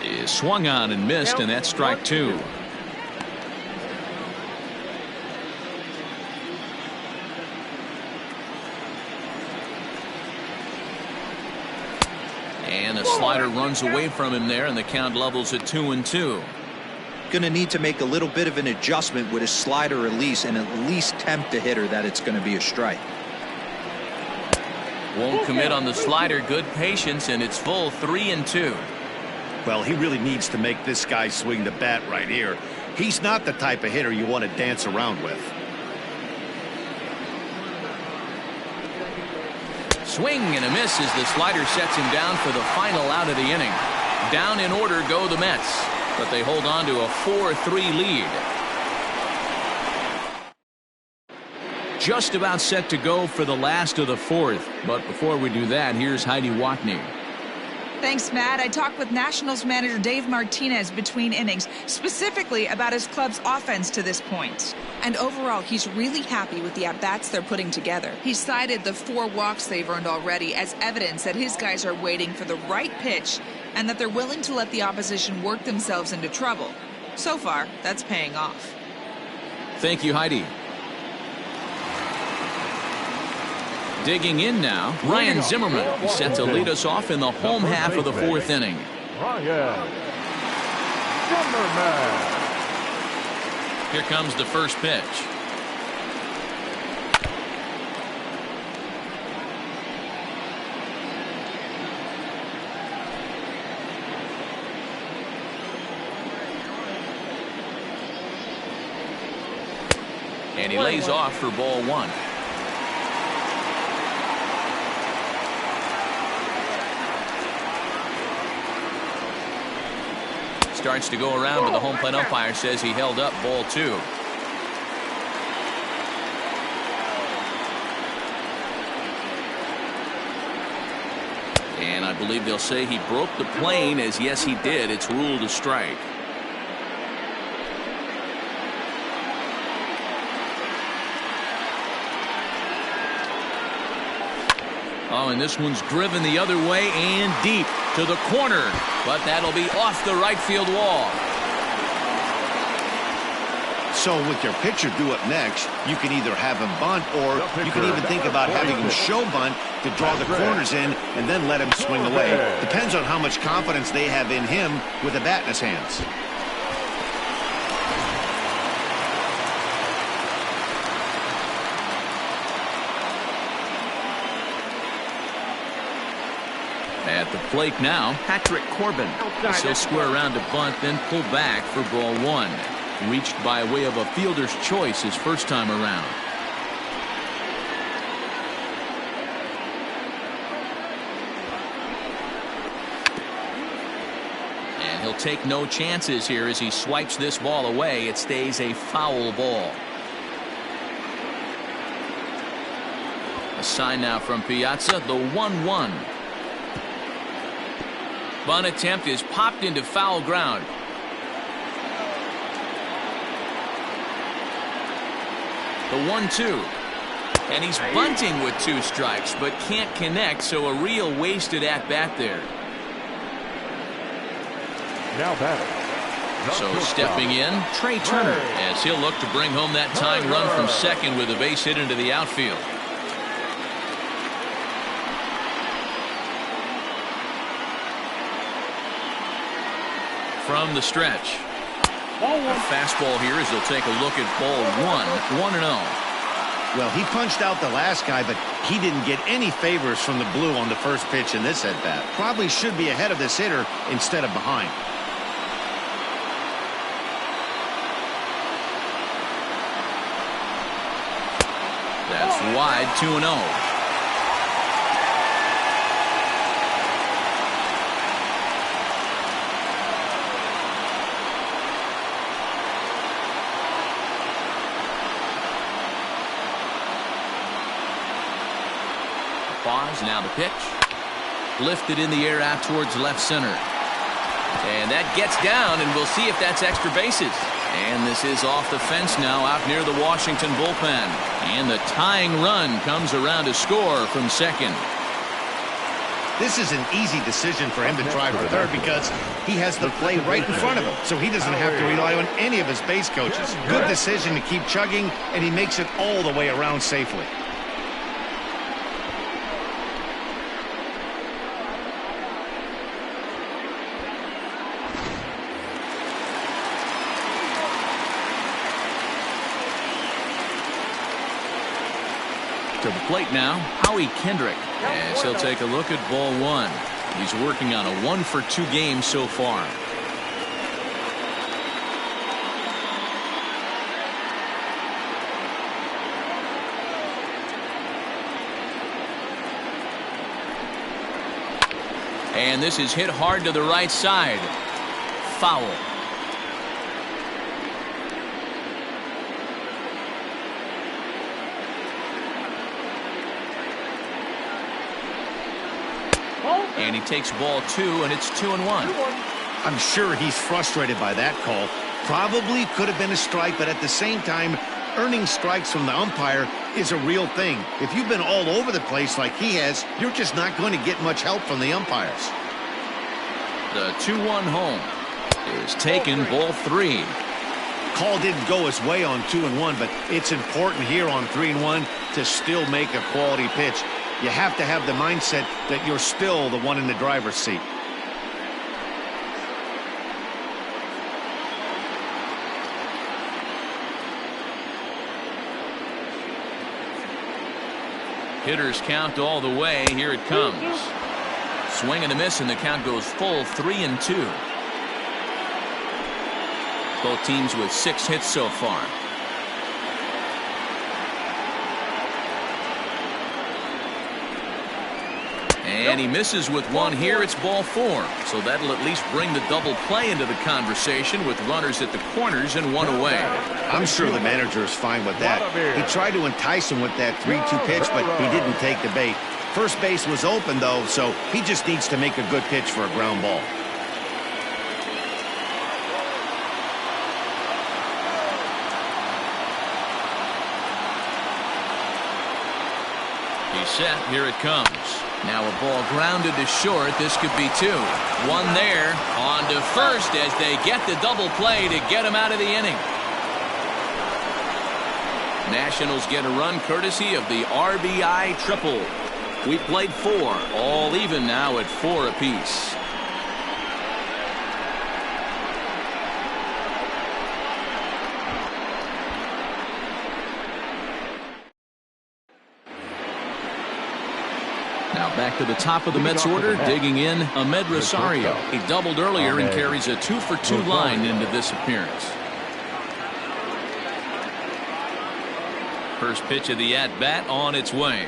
is swung on and missed, and that's strike 2. And a slider runs away from him there, and the count levels at 2-2. Going to need to make a little bit of an adjustment with his slider release and at least tempt the hitter that it's going to be a strike. Won't commit on the slider. Good patience, and it's full 3-2. Well, he really needs to make this guy swing the bat right here. He's not the type of hitter you want to dance around with. Swing and a miss as the slider sets him down for the final out of the inning. Down in order go the Mets, but they hold on to a 4-3 lead. Just about set to go for the last of the 4th, but before we do that, here's Heidi Watney. Thanks, Matt. I talked with Nationals manager Dave Martinez between innings, specifically about his club's offense to this point. And overall, he's really happy with the at-bats they're putting together. He cited the 4 walks they've earned already as evidence that his guys are waiting for the right pitch and that they're willing to let the opposition work themselves into trouble. So far, that's paying off. Thank you, Heidi. Digging in now, Ryan Zimmerman is set to lead us off in the home half of the 4th inning. Ryan Zimmerman. Here comes the first pitch. And he lays off for ball 1. Starts to go around, but the home plate umpire says he held up ball 2. And I believe they'll say he broke the plane, as yes he did. It's ruled a strike. Oh, and this one's driven the other way and deep to the corner, but that'll be off the right field wall. So with your pitcher due up next, you can either have him bunt, or you can even think about having him show bunt to draw the corners in and then let him swing away. Depends on how much confidence they have in him with the bat in his hands. At the plate now, Patrick Corbin. He'll square around to bunt, then pull back for ball one. Reached by way of a fielder's choice his first time around. And he'll take no chances here as he swipes this ball away. It stays a foul ball. A sign now from Piazza, the 1-1. Bunt attempt is popped into foul ground. The 1-2. And he's bunting with 2 strikes, but can't connect, so a real wasted at-bat there. Now batting. So stepping in, Trey Turner, as he'll look to bring home that tying run from second with a base hit into the outfield. From the stretch. A fastball here as he'll take a look at ball 1-0. Well, he punched out the last guy, but he didn't get any favors from the blue on the first pitch in this at-bat. Probably should be ahead of this hitter instead of behind. That's wide, 2-0. Pause, now the pitch. Lifted in the air out towards left center. And that gets down, and we'll see if that's extra bases. And this is off the fence now out near the Washington bullpen. And the tying run comes around to score from second. This is an easy decision for him to try for third because he has the play right in front of him, so he doesn't have to rely on any of his base coaches. Good decision to keep chugging, and he makes it all the way around safely. To the plate now, Howie Kendrick, as he'll take a look at ball 1. He's working on a 1-for-2 game so far. And this is hit hard to the right side. Foul. And he takes ball 2, and it's 2-1. I'm sure he's frustrated by that call. Probably could have been a strike, but at the same time, earning strikes from the umpire is a real thing. If you've been all over the place like he has, you're just not going to get much help from the umpires. The 2-1 home is taken, ball 3. Call didn't go his way on 2-1, but it's important here on 3-1 to still make a quality pitch. You have to have the mindset that you're still the one in the driver's seat. Hitters count all the way. Here it comes. Swing and a miss, and the count goes full 3-2. Both teams with 6 hits so far. And he misses with 1 here. It's ball 4. So that'll at least bring the double play into the conversation with runners at the corners and 1 away. I'm sure the manager is fine with that. He tried to entice him with that 3-2 pitch, but he didn't take the bait. First base was open, though, so he just needs to make a good pitch for a ground ball. He's set. Here it comes. Now a ball grounded to short. This could be two. One there. On to first as they get the double play to get him out of the inning. Nationals get a run courtesy of the RBI triple. We played 4. All even now at 4 apiece. Now back to the top of the Mets order, digging in Amed Rosario. He doubled earlier and carries a 2-for-2 line into this appearance. First pitch of the at-bat on its way.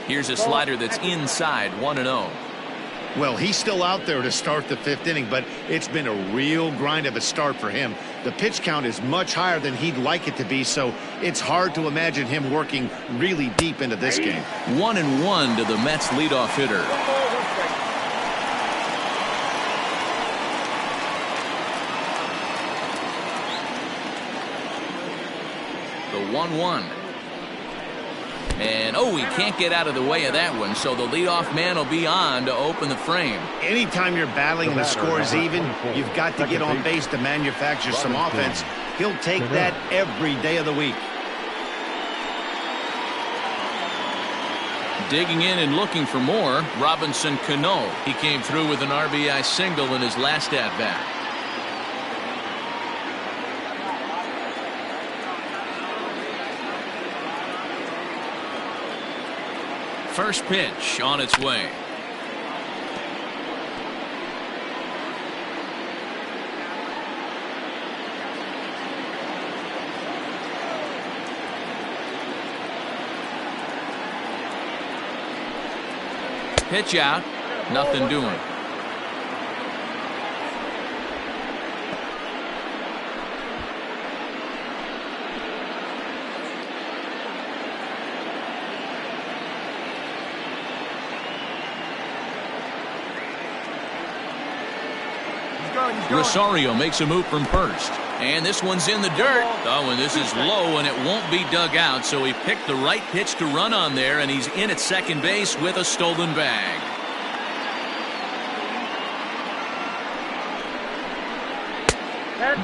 Here's a slider that's inside, 1-0. Well, he's still out there to start the 5th inning, but it's been a real grind of a start for him. The pitch count is much higher than he'd like it to be, so it's hard to imagine him working really deep into this game. 1-1 to the Mets leadoff hitter. The 1-1. And, oh, he can't get out of the way of that one, so the leadoff man will be on to open the frame. Anytime you're battling and the score is even, you've got to get on base to manufacture some offense. He'll take that every day of the week. Digging in and looking for more, Robinson Cano. He came through with an RBI single in his last at-bat. First pitch on its way. Pitch out. Nothing doing. Rosario makes a move from first. And this one's in the dirt. Oh, and this is low, and it won't be dug out. So he picked the right pitch to run on there, and he's in at second base with a stolen bag.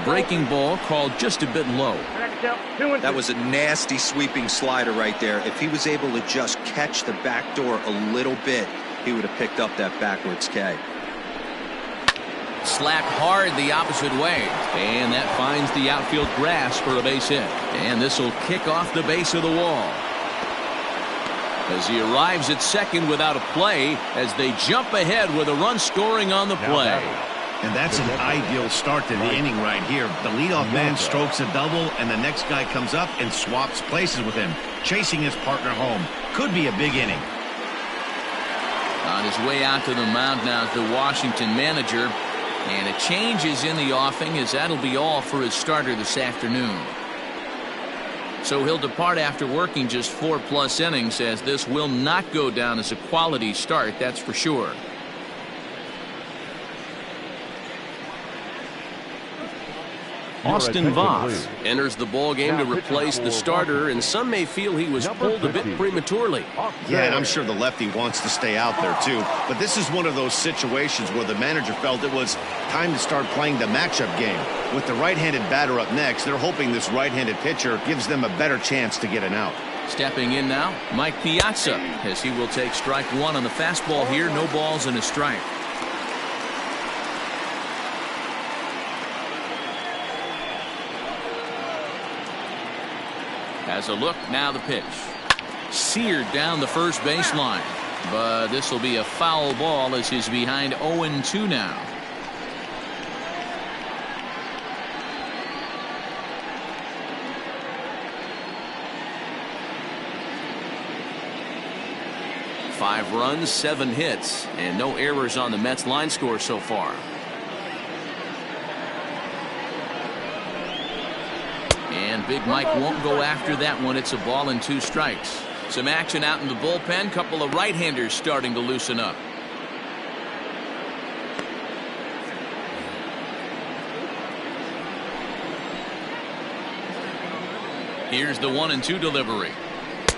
Breaking ball called just a bit low. That was a nasty sweeping slider right there. If he was able to just catch the back door a little bit, he would have picked up that backwards K. Slapped hard the opposite way, and that finds the outfield grass for a base hit. And this will kick off the base of the wall as he arrives at second without a play as they jump ahead with a run scoring on the play. And that's an ideal start to the inning right here. The leadoff man strokes a double, and the next guy comes up and swaps places with him, chasing his partner home. Could be a big inning. On his way out to the mound now is the Washington manager. And a change is in the offing, as that'll be all for his starter this afternoon. So he'll depart after working just 4+ innings, as this will not go down as a quality start, that's for sure. Austin Voth enters the ball game to replace the starter, and some may feel he was pulled a bit prematurely. Yeah, and I'm sure the lefty wants to stay out there too, but this is one of those situations where the manager felt it was time to start playing the matchup game. With the right-handed batter up next, they're hoping this right-handed pitcher gives them a better chance to get an out. Stepping in now, Mike Piazza, as he will take strike one on the fastball here. No balls and a strike. As a look, now the pitch. Seared down the first baseline. But this will be a foul ball as he's behind 0-2 now. Five runs, 7 hits, and no errors on the Mets line score so far. And Big Mike won't go after that one. It's a ball and 2 strikes. Some action out in the bullpen. Couple of right-handers starting to loosen up. Here's the 1-2 delivery.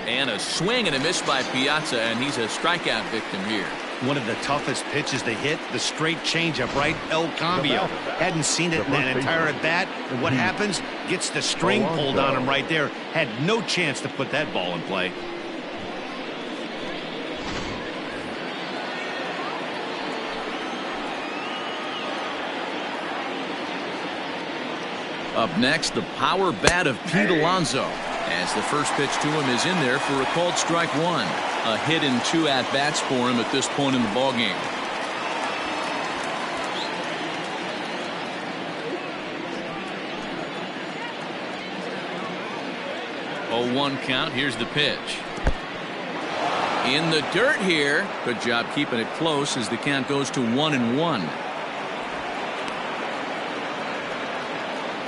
And a swing and a miss by Piazza, and he's a strikeout victim here. One of the toughest pitches to hit, the straight changeup, right? El Cambio. Hadn't seen it in that entire at bat. And what happens? Gets the string pulled on him right there. Had no chance to put that ball in play. Up next, the power bat of Pete Alonso, as the first pitch to him is in there for a called strike one. A hit in 2 at-bats for him at this point in the ballgame. Oh, 1 count. Here's the pitch. In the dirt here. Good job keeping it close as the count goes to 1-1.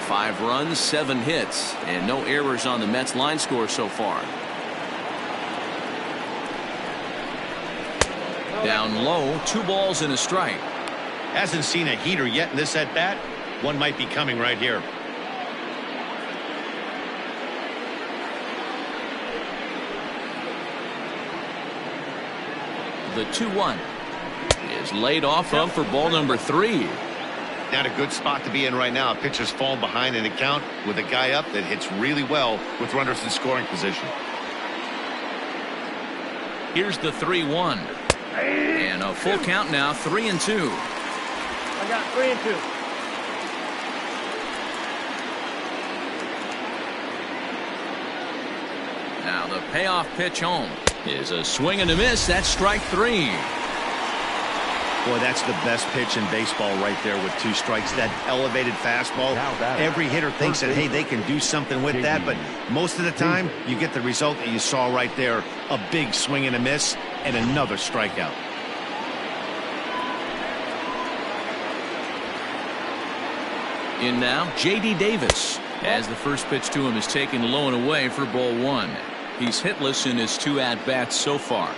5 runs, 7 hits, and no errors on the Mets line score so far. Down low, 2 balls and a strike. Hasn't seen a heater yet in this at bat. One might be coming right here. The 2-1 is laid off of for ball number 3. Not a good spot to be in right now. Pitcher's falling behind in the count with a guy up that hits really well with runners in scoring position. Here's the 3-1. And a full count now, 3-2. I got 3-2. Now the payoff pitch home is a swing and a miss. That's strike 3. Boy, that's the best pitch in baseball right there with 2 strikes. That elevated fastball. Every hitter thinks that, hey, they can do something with that. But most of the time, you get the result that you saw right there. A big swing and a miss and another strikeout. In now, J.D. Davis, as the first pitch to him is taken low and away for ball 1. He's hitless in his 2 at-bats so far.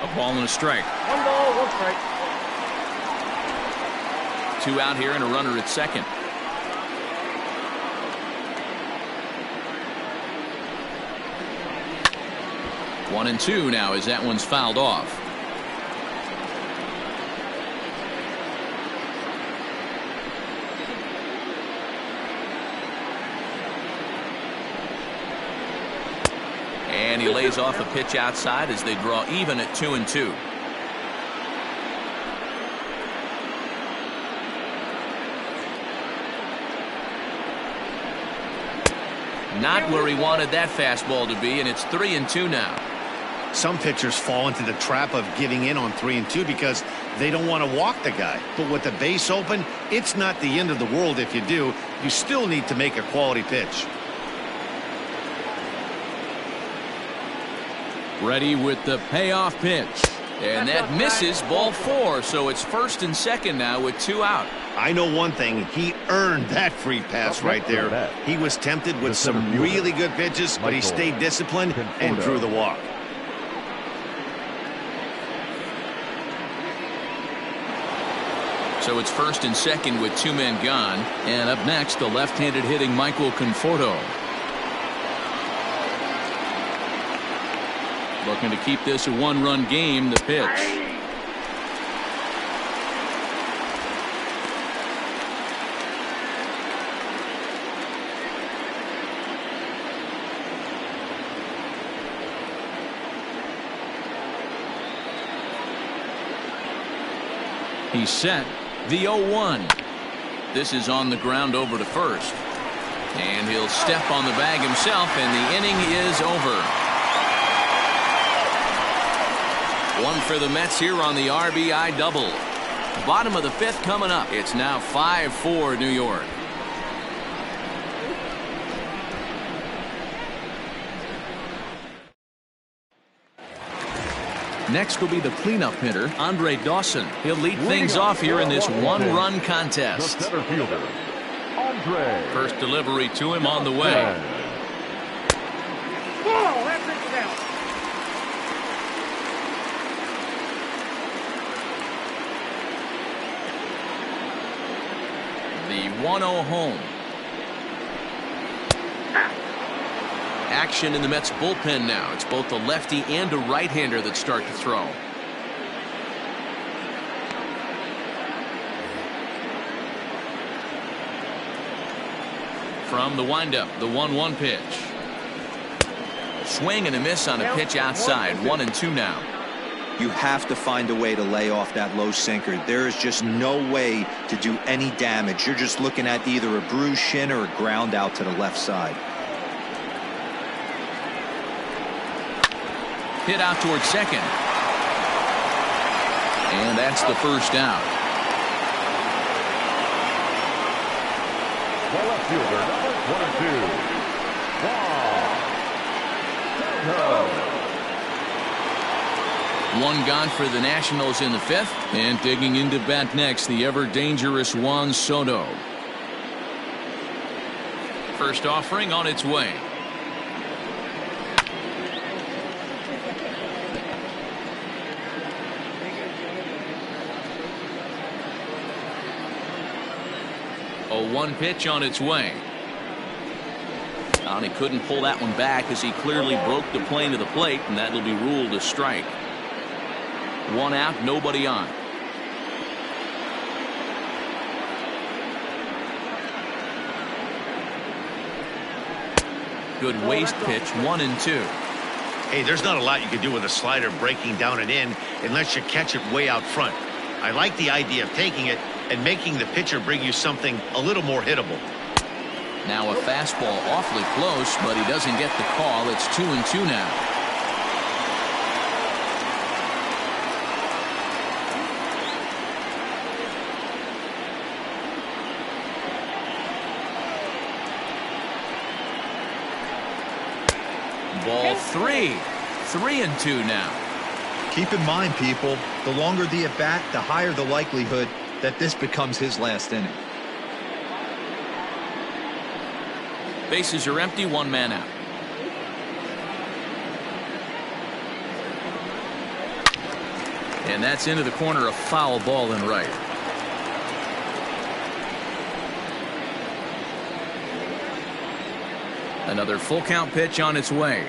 A ball and a strike. 1 ball, 1 strike. 2 out here and a runner at second. One and 2 now as that one's fouled off. And he lays off a pitch outside as they draw even at 2-2. Not where he wanted that fastball to be, and it's 3-2 now. Some pitchers fall into the trap of giving in on 3-2 because they don't want to walk the guy. But with the base open, it's not the end of the world if you do. You still need to make a quality pitch. Ready with the payoff pitch. And that misses, ball 4. So it's first and second now with 2 out. I know one thing. He earned that free pass right there. He was tempted with some really good pitches, but he stayed disciplined and drew the walk. So it's first and second with 2 men gone. And up next, the left-handed hitting Michael Conforto. Looking to keep this a 1-run game. The pitch. He's set. The 0-1. This is on the ground over to first. And he'll step on the bag himself, and the inning is over. 1 for the Mets here on the RBI double. Bottom of the 5th coming up. It's now 5-4 New York. Next will be the cleanup hitter, Andre Dawson. He'll lead things off here in this one-run The contest. center fielder, Andre. First delivery to him on the way. Whoa, that pitch down. The 1-0 home. Action in the Mets bullpen now. It's both a lefty and a right-hander that start to throw. From the windup, the 1-1 pitch. Swing and a miss on a pitch outside. 1-2 now. You have to find a way to lay off that low sinker. There is just no way to do any damage. You're just looking at either a bruised shin or a ground out to the left side. Hit out towards second. And that's the first out. The left fielder, number 22. One gone for the Nationals in the fifth. And digging into bat next, the ever-dangerous Juan Soto. First offering on its way. A 1 pitch on its way. And he couldn't pull that one back as he clearly broke the plane of the plate, and that'll be ruled a strike. 1 out, nobody on. Good waist pitch, 1-2. Hey, there's not a lot you can do with a slider breaking down and in unless you catch it way out front. I like the idea of taking it and making the pitcher bring you something a little more hittable. Now a fastball awfully close, but he doesn't get the call. It's 2-2 now. Ball 3. 3-2 now. Keep in mind, people, the longer the at-bat, the higher the likelihood that this becomes his last inning. Bases are empty, 1 man out. And that's into the corner, a foul ball in right. Another full count pitch on its way.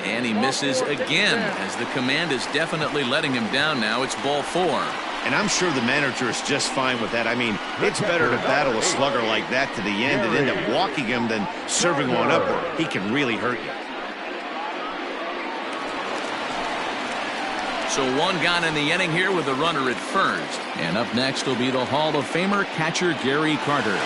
And he misses again as the command is definitely letting him down now. It's ball 4. And I'm sure the manager is just fine with that. I mean, it's better to battle a slugger like that to the end and end up walking him than serving one up where he can really hurt you. So 1 gone in the inning here with a runner at first. And up next will be the Hall of Famer catcher Gary Carter.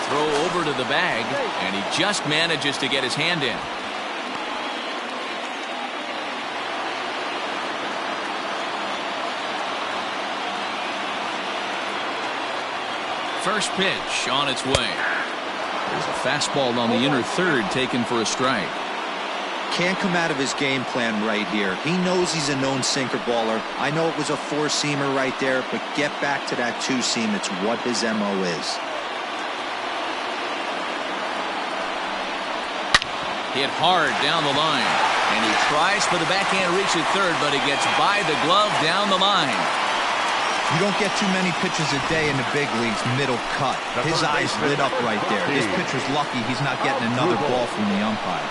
Throw over to the bag, and he just manages to get his hand in. First pitch on its way. There's a fastball on the inner third taken for a strike. Can't come out of his game plan right here. He knows he's a known sinker baller. I know it was a 4-seamer right there, but get back to that 2-seam. It's what his MO is. Hit hard down the line, and he tries for the backhand reach at third, but he gets by the glove down the line. You don't get too many pitches a day in the big leagues middle cut. His eyes lit up right there. This pitcher's lucky he's not getting another ball from the umpire.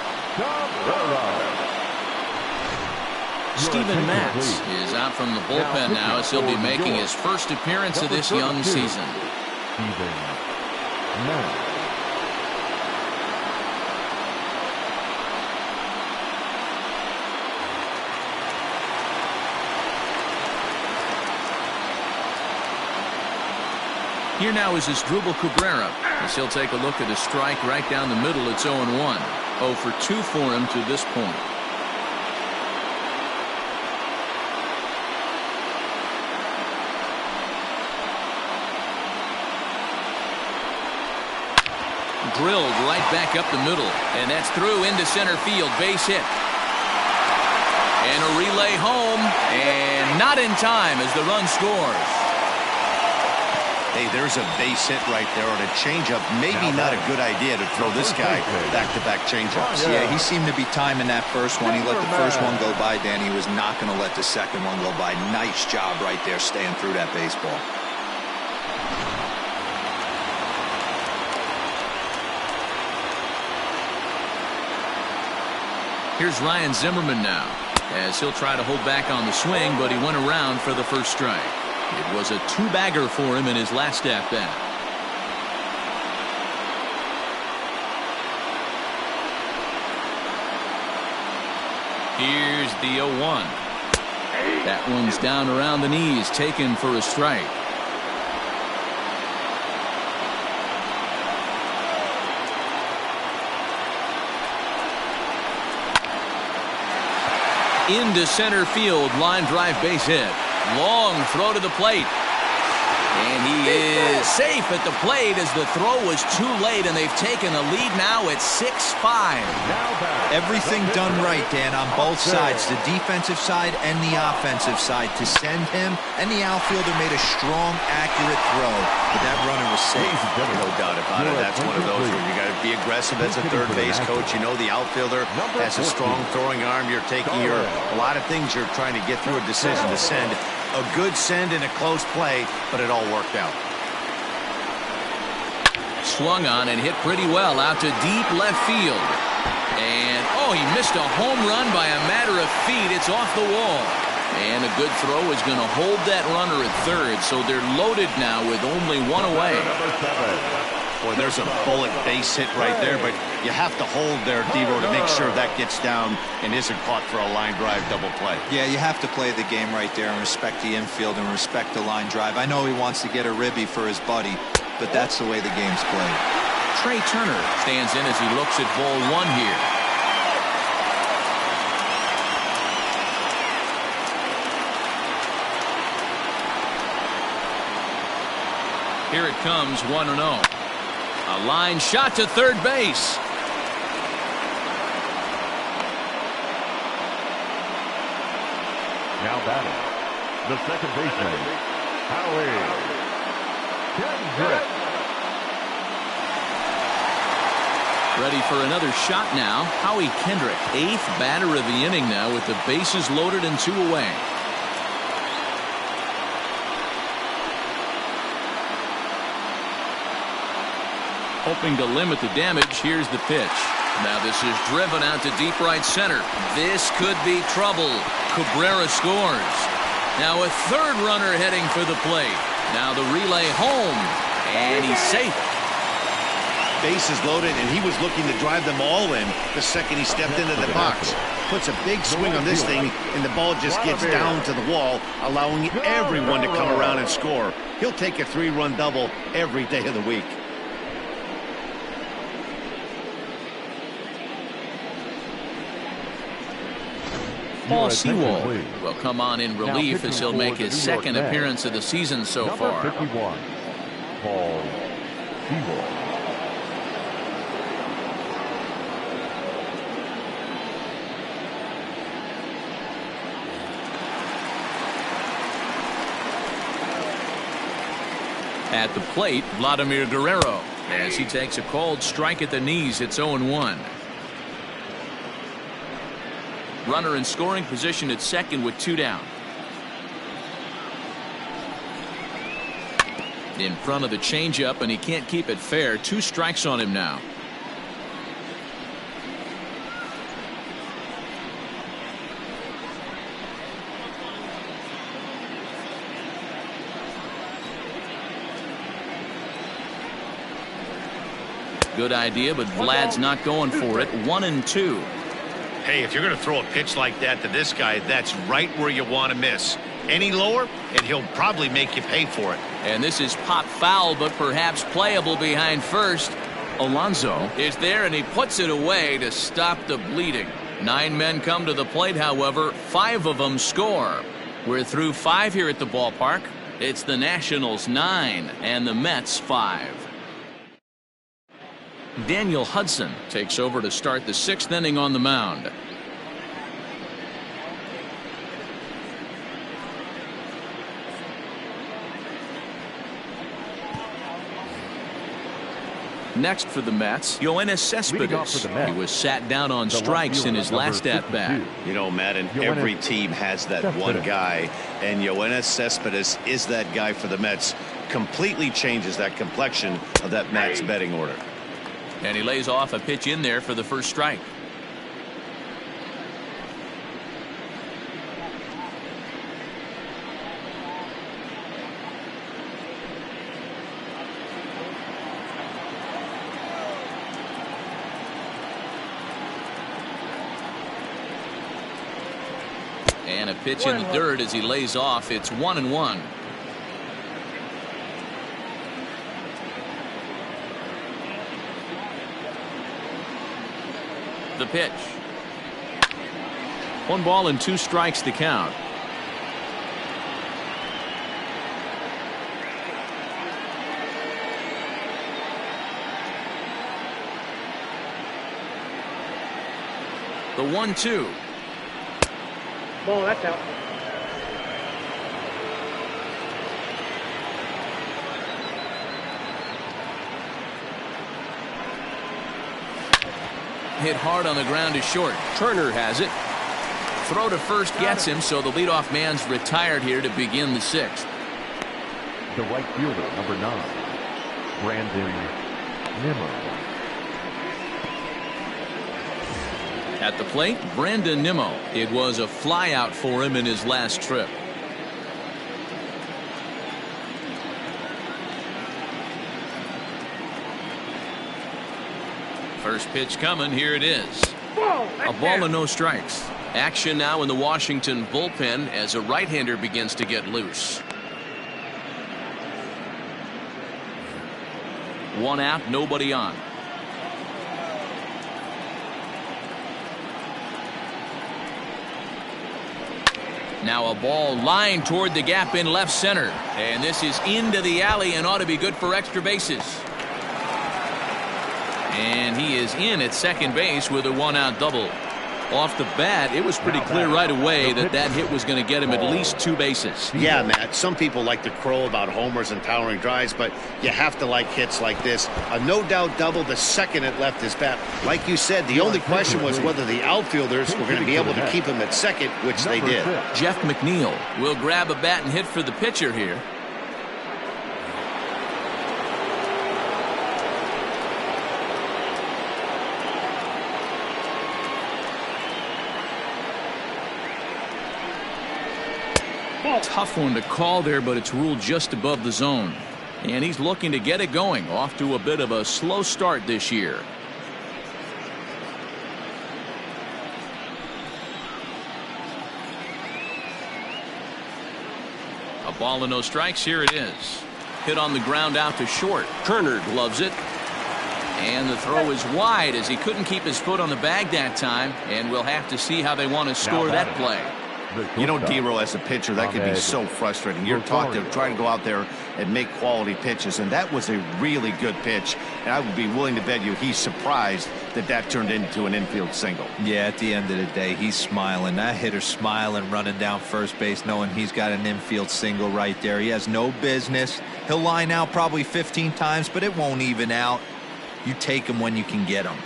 Steven Matz is out from the bullpen now as he'll be making his first appearance of this young season. Here now is Asdrubal Cabrera as he'll take a look at a strike right down the middle. It's 0-1. 0 for 2 for him to this point. Drilled right back up the middle, and that's through into center field. Base hit. And a relay home, and not in time as the run scores. Hey, there's a base hit right there on a changeup. Maybe not a good idea to throw this guy back-to-back changeups. Yeah, he seemed to be timing that first one. He let the first one go by, Dan. He was not going to let the second one go by. Nice job right there staying through that baseball. Here's Ryan Zimmerman now, as he'll try to hold back on the swing, but he went around for the first strike. It was a two-bagger for him in his last at-bat. Here's the 0-1. That one's down around the knees, taken for a strike. Into center field, line drive base hit. Long throw to the plate. And he is safe at the plate as the throw was too late, and they've taken a lead now at 6-5. Everything done right, Dan, on both sides, the defensive side and the offensive side. To send him and the outfielder made a strong, accurate throw, but that runner was safe. No doubt about it. That's one of those where you got to be aggressive as a third base coach. You know the outfielder has a strong throwing arm. You're taking a lot of things you're trying to get through a decision to send. A good send and a close play, but it all worked out. Swung on and hit pretty well out to deep left field. And, oh, he missed a home run by a matter of feet. It's off the wall. And a good throw is going to hold that runner at third, so they're loaded now with only one away. Boy, there's a bullet base hit right there, but you have to hold there, D-Row, to make sure that gets down and isn't caught for a line drive double play. Yeah, you have to play the game right there and respect the infield and respect the line drive. I know he wants to get a ribby for his buddy, but that's the way the game's played. Trey Turner stands in as he looks at ball one here. Here it comes, 1-0. A line shot to third base. Now batting, the second baseman, Howie Kendrick. Ready for another shot now. Howie Kendrick, 8th batter of the inning now with the bases loaded and 2 away. Hoping to limit the damage. Here's the pitch. Now this is driven out to deep right center. This could be trouble. Cabrera scores. Now a third runner heading for the plate. Now the relay home. And he's safe. Bases loaded, and he was looking to drive them all in the second he stepped into the box. Puts a big swing on this thing, and the ball just gets down to the wall, allowing everyone to come around and score. He'll take a 3-run double every day of the week. Paul Sewell will come on in relief as he'll make his second appearance of the season so far. 51, Paul Sewell. At the plate, Vladimir Guerrero, as he takes a called strike at the knees. It's 0-1. Runner in scoring position at second with 2 down. In front of the changeup, and he can't keep it fair. 2 strikes on him now. Good idea, but Vlad's not going for it. 1-2. Hey, if you're going to throw a pitch like that to this guy, that's right where you want to miss. Any lower, and he'll probably make you pay for it. And this is pop foul, but perhaps playable behind first. Alonso is there, and he puts it away to stop the bleeding. 9 men come to the plate, however. 5 of them score. We're through 5 here at the ballpark. It's the Nationals 9 and the Mets 5. Daniel Hudson takes over to start the 6th inning on the mound. Next for the Mets, Yoenis Cespedes. He was sat down on strikes in his last at-bat. You know, Matt, and every team has that one guy, and Yoenis Cespedes is that guy for the Mets. Completely changes that complexion of that Mets betting order. And he lays off a pitch in there for the first strike. And a pitch in the dirt as he lays off. It's 1-1. The pitch. 1 ball and 2 strikes to count. The 1-2. Ball, that's out. Hit hard on the ground to short. Turner has it. Throw to first gets him, so the leadoff man's retired here to begin the 6th. The right fielder, number 9, Brandon Nimmo. At the plate, Brandon Nimmo. It was a flyout for him in his last trip. First pitch coming. Here it is. A ball and no strikes. Action now in the Washington bullpen as a right-hander begins to get loose. 1 out, nobody on. Now a ball lined toward the gap in left center. And this is into the alley and ought to be good for extra bases. And he is in at second base with a 1-out double. Off the bat, it was pretty clear right away that that hit was going to get him at least 2 bases. Yeah, Matt, some people like to crow about homers and towering drives, but you have to like hits like this. A no-doubt double the second it left his bat. Like you said, the only question was whether the outfielders were going to be able to keep him at second, which they did. Jeff McNeil will grab a bat and hit for the pitcher here. Tough one to call there, but it's ruled just above the zone. And he's looking to get it going. Off to a bit of a slow start this year. A ball and no strikes. Here it is. Hit on the ground out to short. Turner gloves it. And the throw is wide as he couldn't keep his foot on the bag that time. And we'll have to see how they want to score that play. You know, D-Row, as a pitcher, that can be so frustrating. You're taught to try to go out there and make quality pitches, and that was a really good pitch. And I would be willing to bet you he's surprised that that turned into an infield single. Yeah, at the end of the day, he's smiling. That hitter's smiling, running down first base, knowing he's got an infield single right there. He has no business. He'll line out probably 15 times, but it won't even out. You take him when you can get him.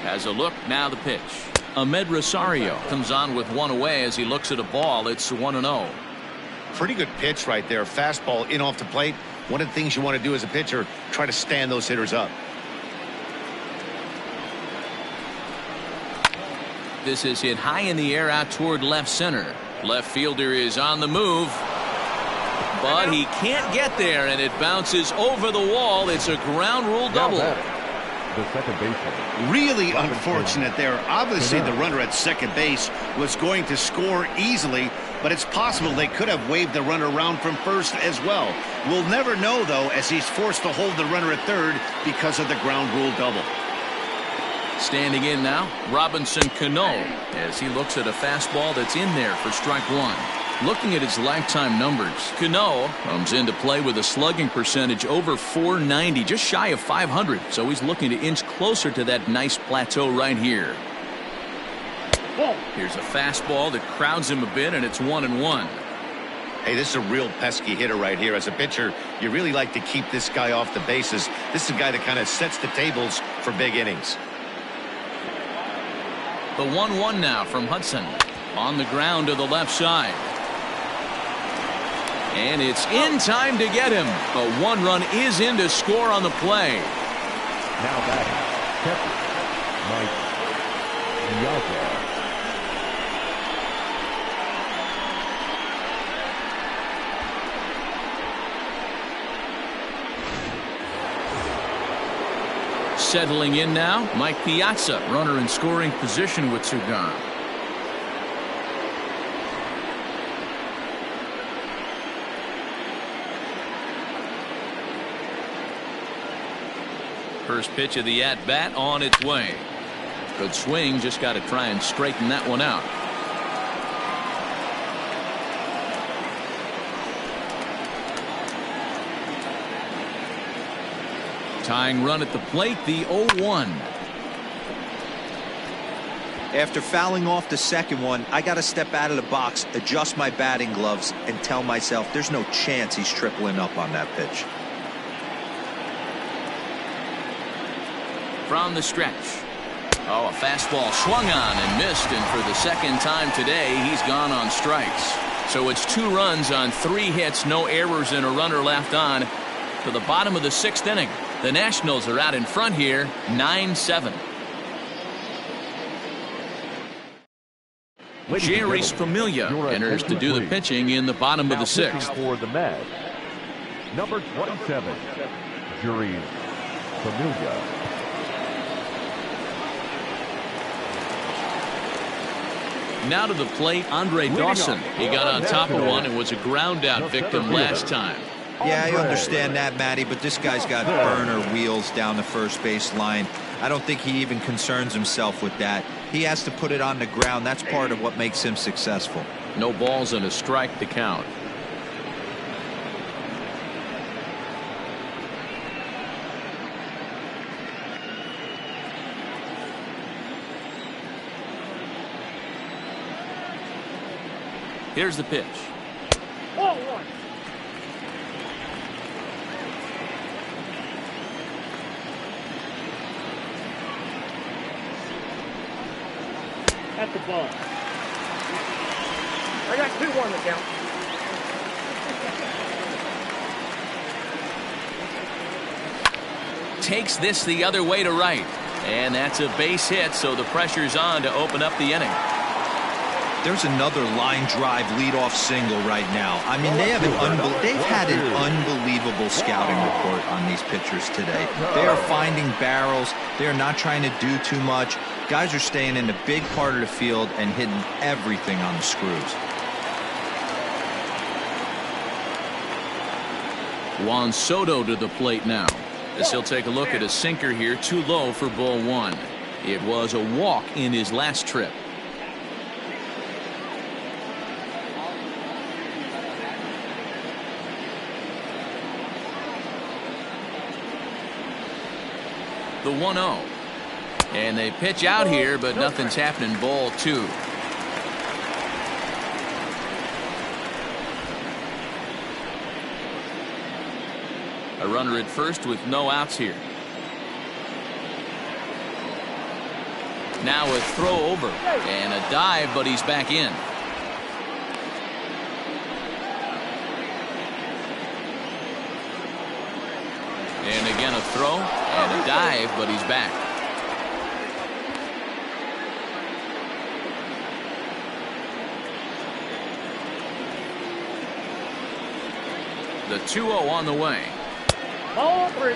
Has a look, now the pitch. Ahmed Rosario comes on with 1 away as he looks at a ball. It's 1-0. Pretty good pitch right there. Fastball in off the plate. One of the things you want to do as a pitcher, try to stand those hitters up. This is hit high in the air out toward left center. Left fielder is on the move, but he can't get there, and it bounces over the wall. It's a ground rule double. The second baseman. Really unfortunate there. Obviously, the runner at second base was going to score easily, but it's possible they could have waved the runner around from first as well. We'll never know, though, as he's forced to hold the runner at third because of the ground rule double. Standing in now, Robinson Cano, as he looks at a fastball that's in there for strike 1. Looking at his lifetime numbers, Cano comes into play with a slugging percentage over .490, just shy of .500. So he's looking to inch closer to that nice plateau right here. Here's a fastball that crowds him a bit, and it's 1-1. Hey, this is a real pesky hitter right here. As a pitcher, you really like to keep this guy off the bases. This is a guy that kind of sets the tables for big innings. The 1-1 now from Hudson. On the ground to the left side. And it's in time to get him. A 1 run is in to score on the play. Now batting, catcher, Mike Piazza. Settling in now, Mike Piazza, runner in scoring position with two gone. First pitch of the at-bat on its way. Good swing, just got to try and straighten that one out. Tying run at the plate, the 0-1. After fouling off the second one, I got to step out of the box, adjust my batting gloves, and tell myself there's no chance he's tripling up on that pitch. From the stretch. Oh, a fastball swung on and missed, and for the second time today, he's gone on strikes. So it's 2 runs on 3 hits, no errors, and a runner left on to the bottom of the 6th inning. The Nationals are out in front here, 9-7. Jerry's Familia enters to do the pitching in the bottom of the 6th. For the Mets, number 27, Jerry's Familia. Now to the plate, Andre Dawson. He got on top of one and was a ground out victim last time. Yeah, I understand that, Matty, but this guy's got burner wheels down the first base line. I don't think he even concerns himself with that. He has to put it on the ground. That's part of what makes him successful. No balls and a strike to count. Here's the pitch. That's the ball. I got 2-1 to count. Takes this the other way to right. And that's a base hit, so the pressure's on to open up the inning. There's another line drive leadoff single right now. I mean, they've had an unbelievable scouting report on these pitchers today. They are finding barrels. They are not trying to do too much. Guys are staying in the big part of the field and hitting everything on the screws. Juan Soto to the plate now, as he'll take a look at a sinker here, too low for ball 1. It was a walk in his last trip. The 1-0. And they pitch out here, but nothing's happening. Ball 2. A runner at first with no outs here. Now a throw over and a dive, but he's back in. And again a throw and a dive, but he's back. The 2-0 on the way. Ball 3.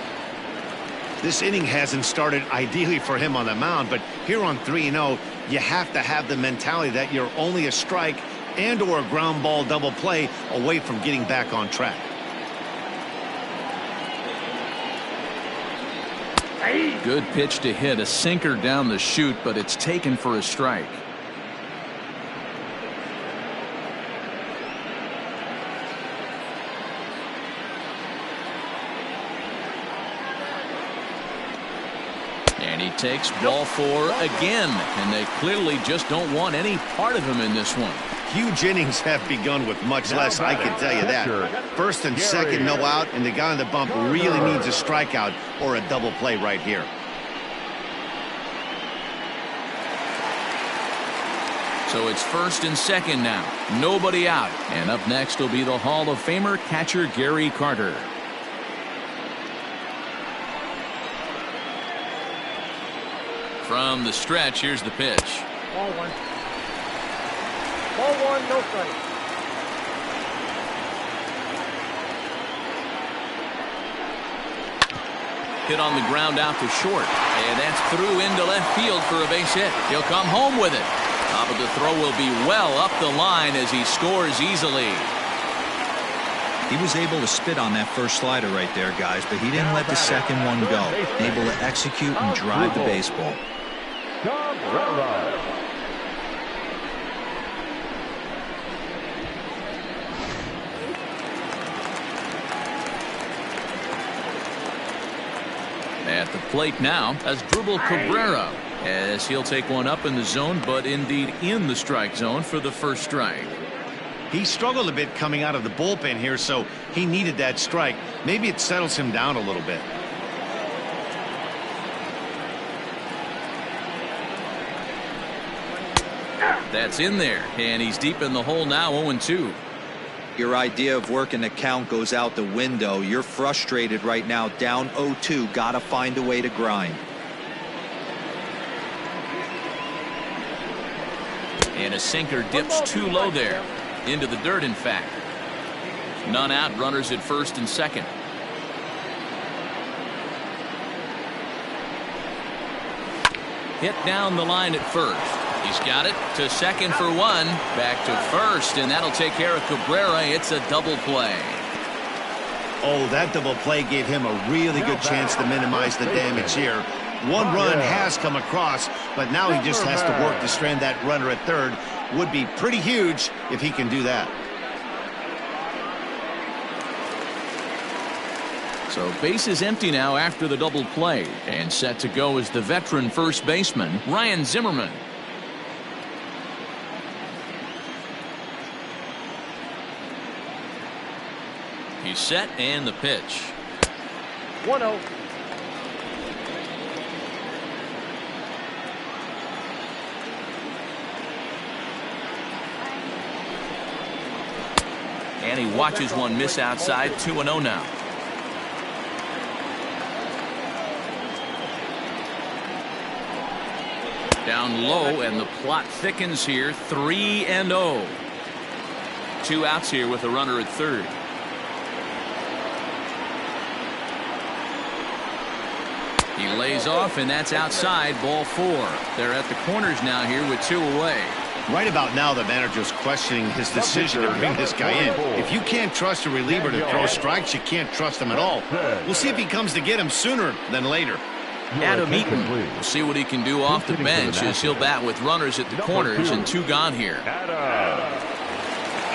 This inning hasn't started ideally for him on the mound, but here on 3-0, you have to have the mentality that you're only a strike and or a ground ball double play away from getting back on track. Good pitch to hit, a sinker down the chute, but it's taken for a strike. He takes ball 4 again, and they clearly just don't want any part of him in this one. Huge innings have begun with much less, I can tell you that. First and second, no out, and the guy on the bump really needs a strikeout or a double play right here. So it's first and second now. Nobody out. And up next will be the Hall of Famer catcher Gary Carter. From the stretch, here's the pitch. Ball 1. Ball 1, no strike. Hit on the ground out to short. And that's through into left field for a base hit. He'll come home with it. Top of the throw will be well up the line as he scores easily. He was able to spit on that first slider right there, guys, but he didn't let the second one go. Able to execute and drive the baseball. At the plate now as Dribble Cabrera, as he'll take one up in the zone, but indeed in the strike zone for the first strike. He struggled a bit coming out of the bullpen here, so he needed that strike. Maybe it settles him down a little bit. That's in there, and he's deep in the hole now, 0-2. Your idea of working the count goes out the window. You're frustrated right now, down 0-2. Got to find a way to grind. And a sinker dips too low there. Into the dirt, in fact. None out, runners at first and second. Hit down the line at first. He's got it to second for one. Back to first, and that'll take care of Cabrera. It's a double play. Oh, that double play gave him a really good chance to minimize the damage here. One run has come across, but now he just has to work to strand that runner at third. Would be pretty huge if he can do that. So base is empty now after the double play, and set to go is the veteran first baseman, Ryan Zimmerman. He's set, and the pitch. 1-0. And he watches one miss outside. 2-0 now. Down low, and the plot thickens here. 3-0. 2 outs here with a runner at third. He lays off, and that's outside. Ball 4. They're at the corners now here with 2 away. Right about now, the manager's questioning his decision to bring this guy in. If you can't trust a reliever to throw strikes, you can't trust him at all. We'll see if he comes to get him sooner than later. Adam Eaton will see what he can do off the bench as he'll bat with runners at the corners and 2 gone here. Adam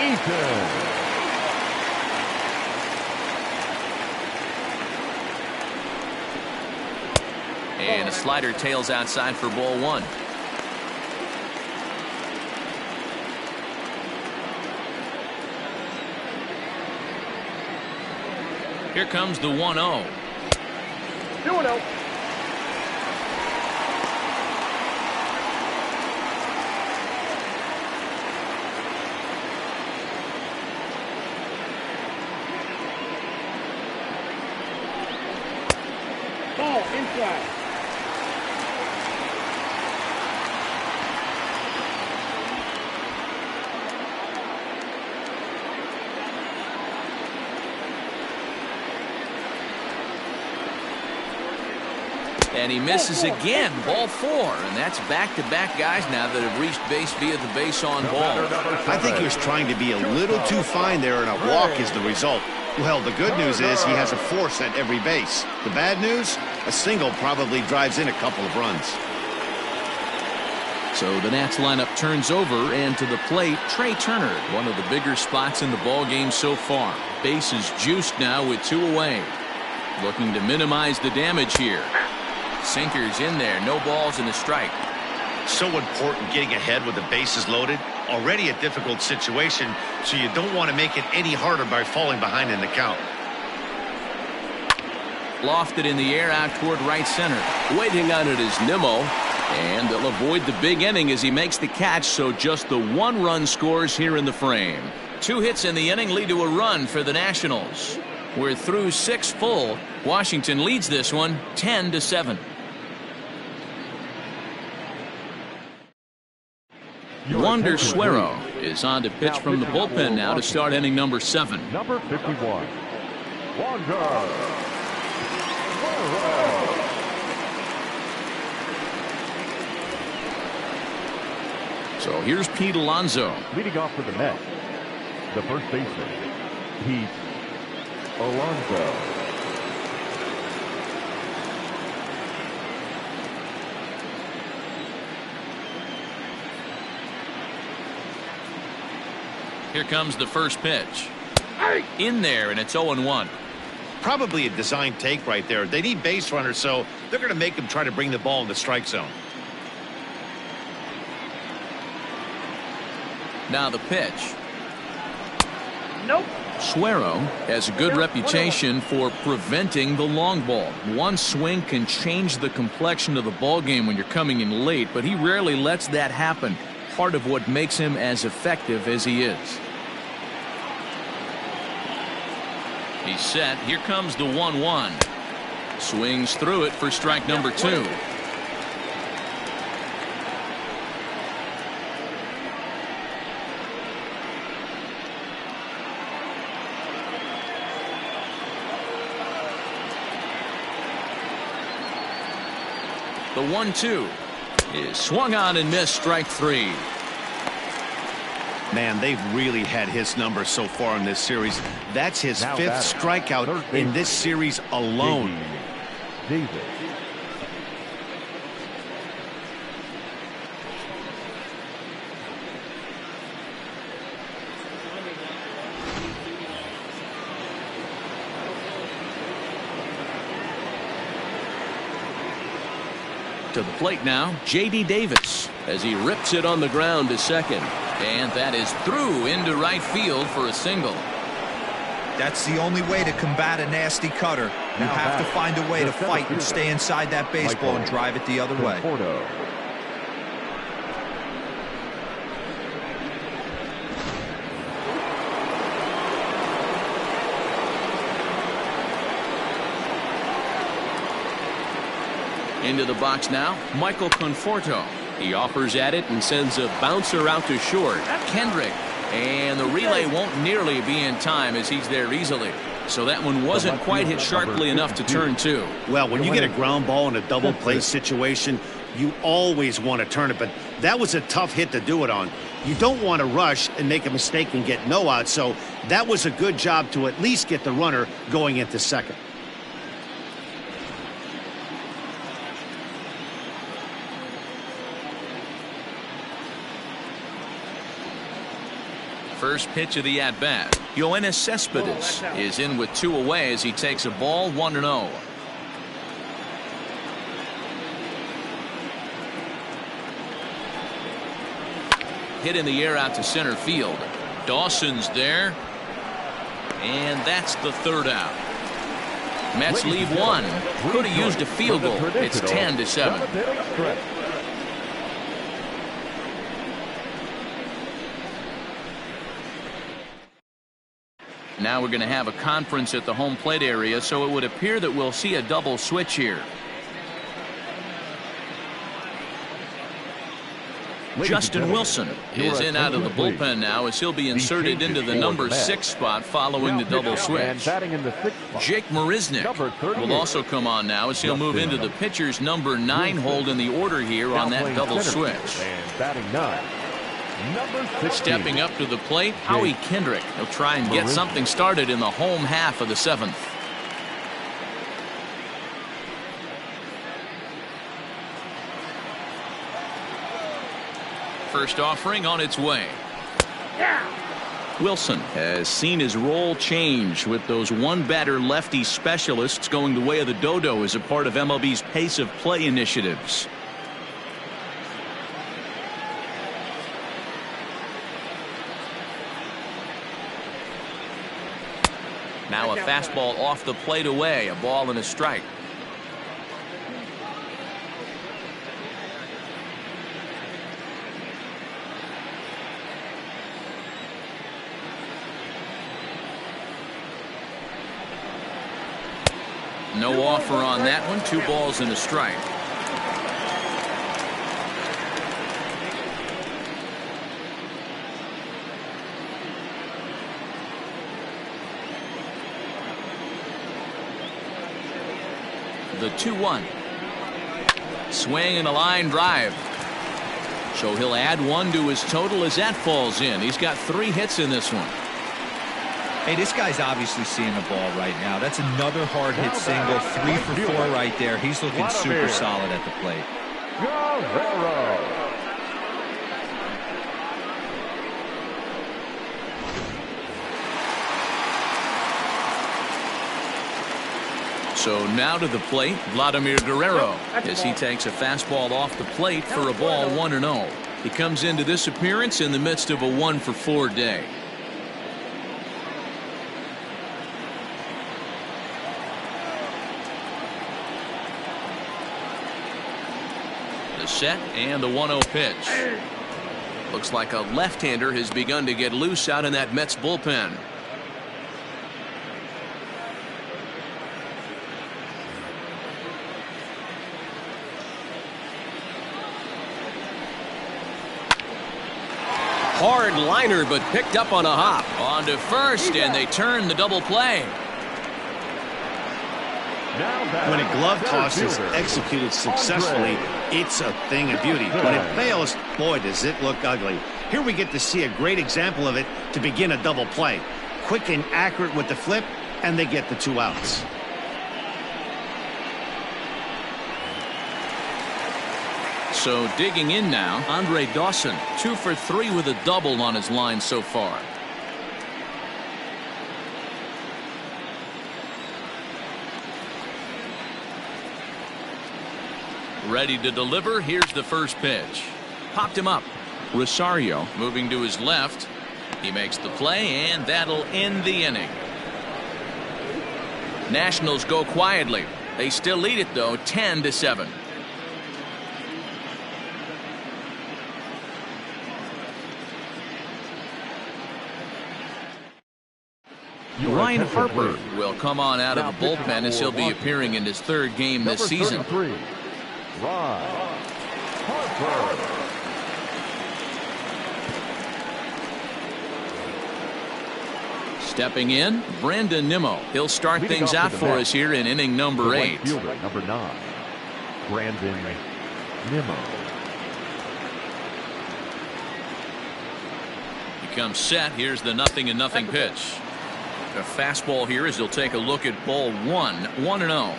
Eaton. And a slider tails outside for ball 1. Here comes the 1-0. 2-0. Ball inside. And he misses again. Ball 4. And that's back-to-back guys now that have reached base via the base on ball. I think he was trying to be a little too fine there, and a walk is the result. Well, the good news is he has a force at every base. The bad news? A single probably drives in a couple of runs. So the Nats lineup turns over, and to the plate, Trey Turner, one of the bigger spots in the ball game so far. Base is juiced now with 2 away. Looking to minimize the damage here. Sinkers in there. No balls and a strike. So important getting ahead with the bases loaded. Already a difficult situation, so you don't want to make it any harder by falling behind in the count. Lofted in the air out toward right center. Waiting on it is Nimmo. And they'll avoid the big inning as he makes the catch, so just the 1-run scores here in the frame. 2 hits in the inning lead to a run for the Nationals. We're through 6 full. Washington leads this one 10-7. Wander Suero is on to pitch from the bullpen now to start inning number 7. Number 51, Wander. So here's Pete Alonso. Leading off for the Mets, the first baseman, Pete Alonso. Here comes the first pitch. In there, and it's 0-1. Probably a design take right there. They need base runners, so they're going to make them try to bring the ball in the strike zone. Now the pitch. Nope. Suero has a good reputation for preventing the long ball. One swing can change the complexion of the ball game when you're coming in late, but he rarely lets that happen. Part of what makes him as effective as he is. He's set. Here comes the 1-1. Swings through it for strike number 2. The 1-2 is swung on and missed, strike 3. Man, they've really had his number so far in this series. That's his Now 5th strikeout in this series alone. David. To the plate now, J.D. Davis as he rips it on the ground to second. And that is through into right field for a single. That's the only way to combat a nasty cutter. You have to find a way to fight and stay inside that baseball and drive it the other way. Into the box now, Michael Conforto. He offers at it and sends a bouncer out to short. Kendrick. And the relay won't nearly be in time as he's there easily. So that one wasn't quite hit sharply enough to turn 2. Well, when you get a ground ball in a double play situation, you always want to turn it, but that was a tough hit to do it on. You don't want to rush and make a mistake and get no out, so that was a good job to at least get the runner going into second. First pitch of the at-bat. Yoenis Cespedes is in with 2 away as he takes a ball 1-0. Hit in the air out to center field. Dawson's there. And that's the 3rd out. Mets leave 1. Could have used a field goal. It's 10-7. Now we're going to have a conference at the home plate area, so it would appear that we'll see a double switch here. Justin Wilson is in out of the bullpen now as he'll be inserted into the number 6 spot following the double switch. Jake Marisnick will also come on now as he'll move into the pitcher's number 9 hold in the order here on that double switch. Stepping up to the plate, Howie Kendrick. He'll try and get something started in the home half of the 7th. First offering on its way. Wilson has seen his role change with those one-batter lefty specialists going the way of the dodo as a part of MLB's pace of play initiatives. Now a fastball off the plate away, a ball and a strike. No offer on that one. 2 balls and a strike. The 2-1. Swing and a line drive. So he'll add 1 to his total as that falls in. He's got 3 hits in this one. Hey, this guy's obviously seeing the ball right now. That's another hard hit single. 3 for 4 right there. He's looking super solid at the plate. So now to the plate, Vladimir Guerrero, as he takes a fastball off the plate for a ball 1-0. He comes into this appearance in the midst of a 1-for-4 day. The set and the 1-0 pitch. Looks like a left-hander has begun to get loose out in that Mets bullpen. Hard liner, but picked up on a hop. On to first, and they turn the double play. When a glove toss is executed successfully, it's a thing of beauty. When it fails, boy, does it look ugly. Here we get to see a great example of it to begin a double play. Quick and accurate with the flip, and they get the 2 outs. So digging in now, Andre Dawson, 2 for 3 with a double on his line so far. Ready to deliver. Here's the first pitch. Popped him up. Rosario moving to his left. He makes the play, and that'll end the inning. Nationals go quietly. They still lead it, though, 10-7. Ryan Harper will come on out of the bullpen as he'll be appearing in his 3rd game this season. Ryan Harper. Stepping in, Brandon Nimmo. He'll start things out for us here in inning number 8. Fielder, number 9, Brandon Nimmo. He comes set. Here's the 0-0 pitch. A fastball here as he'll take a look at ball 1, 1-0.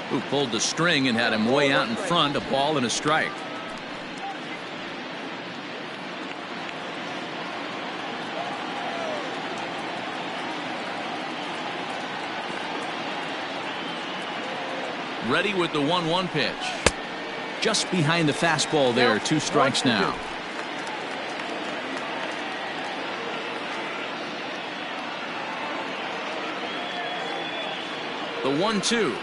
Who pulled the string and had him way out in front, a ball and a strike. Ready with the 1-1 pitch. Just behind the fastball there. 2 strikes now. The 1-2.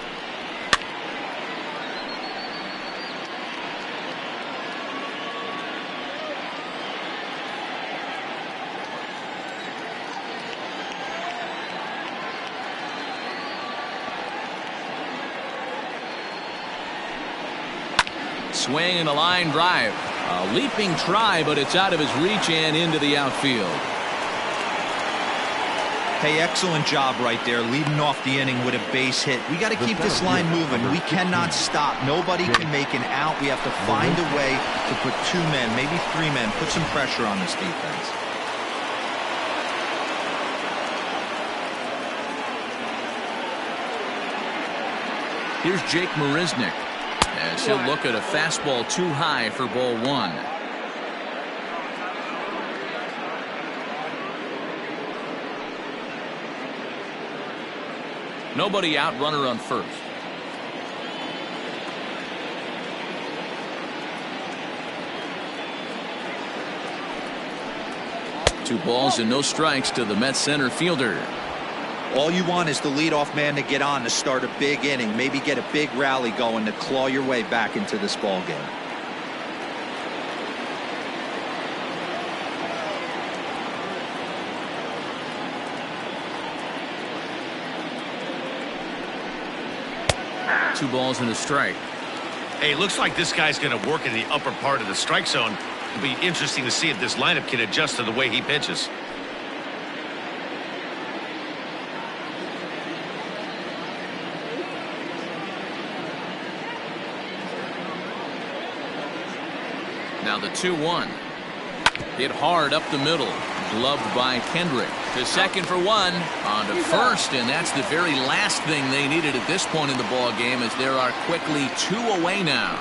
Swing and a line drive. A leaping try, but it's out of his reach and into the outfield. Hey, excellent job right there, leading off the inning with a base hit. We got to keep this line moving. We cannot stop. Nobody can make an out. We have to find a way to put 2 men, maybe 3 men, put some pressure on this defense. Here's Jake Marisnick as he'll look at a fastball too high for ball one. Nobody out, runner on first. Two balls and no strikes to the Mets center fielder. All you want is the leadoff man to get on to start a big inning, maybe get a big rally going to claw your way back into this ball game. Two balls and a strike. Hey, looks like this guy's going to work in the upper part of the strike zone. It'll be interesting to see if this lineup can adjust to the way he pitches. Now the 2-1. Hit hard up the middle. Gloved by Kendrick. To second for one. On to first, and that's the very last thing they needed at this point in the ball game, as there are quickly two away now.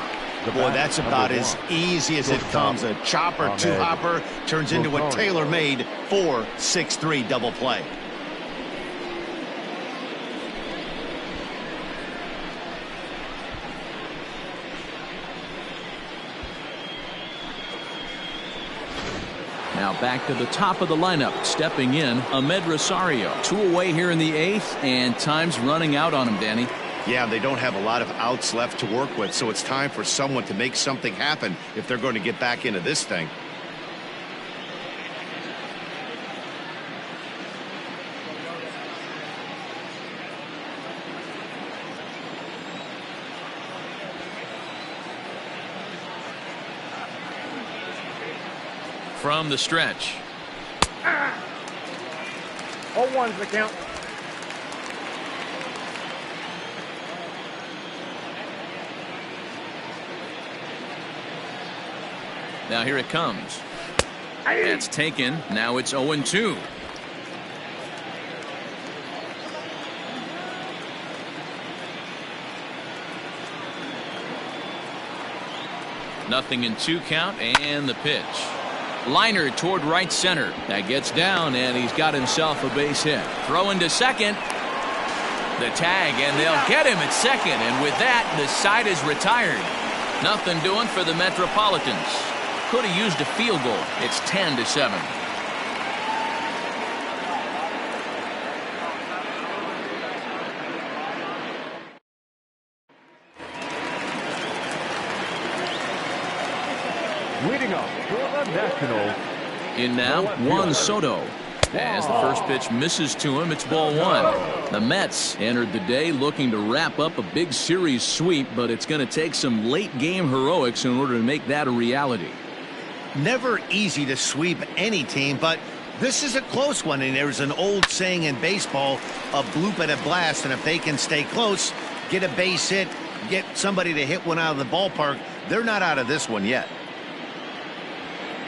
Boy, that's about as easy as it comes. A chopper, two-hopper turns into a tailor-made 4-6-3 double play. Now back to the top of the lineup. Stepping in, Ahmed Rosario. Two away here in the eighth, and time's running out on him, Danny. Yeah, they don't have a lot of outs left to work with, so it's time for someone to make something happen if they're going to get back into this thing. From the stretch. 0-1's the count. Now here it comes. It's taken. Now it's 0-2. Nothing in 2 count, and the pitch. Liner toward right center. That gets down, and he's got himself a base hit. Throwing to second. The tag, and they'll get him at second, and with that, the side is retired. Nothing doing for the Metropolitans. Could have used a field goal. It's 10-7. Leading up for the Nationals. In now, Juan Soto. As the first pitch misses to him, it's ball one. The Mets entered the day looking to wrap up a big series sweep, but it's going to take some late game heroics in order to make that a reality. Never easy to sweep any team, but this is a close one, and there's an old saying in baseball, a bloop and a blast, and if they can stay close, get a base hit, get somebody to hit one out of the ballpark, they're not out of this one yet.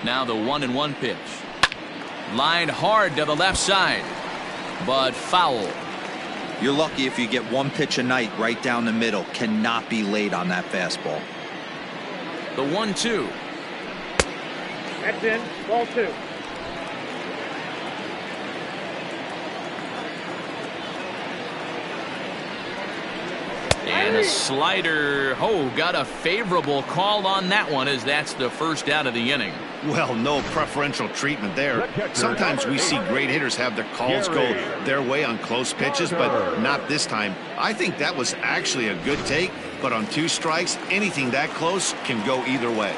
Now the 1-1 pitch. Lined hard to the left side, but foul. You're lucky if you get one pitch a night right down the middle. Cannot be late on that fastball. The 1-2. That's in. Ball 2. And a slider. Oh, got a favorable call on that one, as that's the first out of the inning. Well, no preferential treatment there. Sometimes we see great hitters have their calls go their way on close pitches, but not this time. I think that was actually a good take, but on 2 strikes, anything that close can go either way.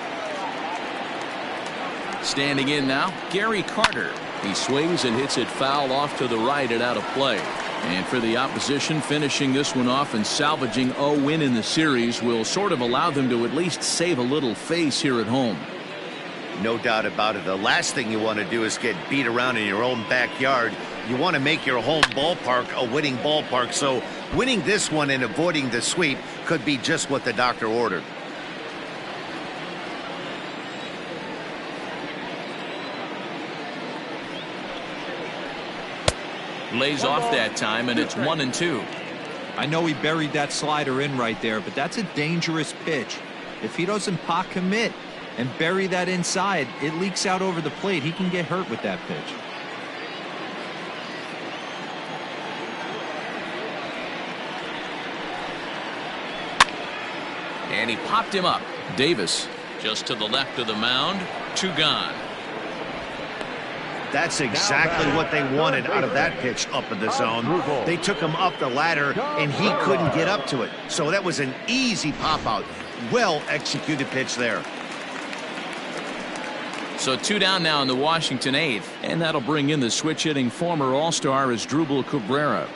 Standing in now, Gary Carter. He swings and hits it foul off to the right and out of play. And for the opposition, finishing this one off and salvaging a win in the series will sort of allow them to at least save a little face here at home. No doubt about it. The last thing you want to do is get beat around in your own backyard. You want to make your home ballpark a winning ballpark. So winning this one and avoiding the sweep could be just what the doctor ordered. Lays off that time, and it's 1-2. I know he buried that slider in right there, but that's a dangerous pitch. If he doesn't pot commit and bury that inside, it leaks out over the plate. He can get hurt with that pitch. And he popped him up. Davis just to the left of the mound. 2 gone. That's exactly what they wanted out of that pitch up in the zone. They took him up the ladder, and he couldn't get up to it. So that was an easy pop-out. Well-executed pitch there. So 2 down now in the Washington 8th. And that'll bring in the switch-hitting former All-Star Asdrubal Cabrera.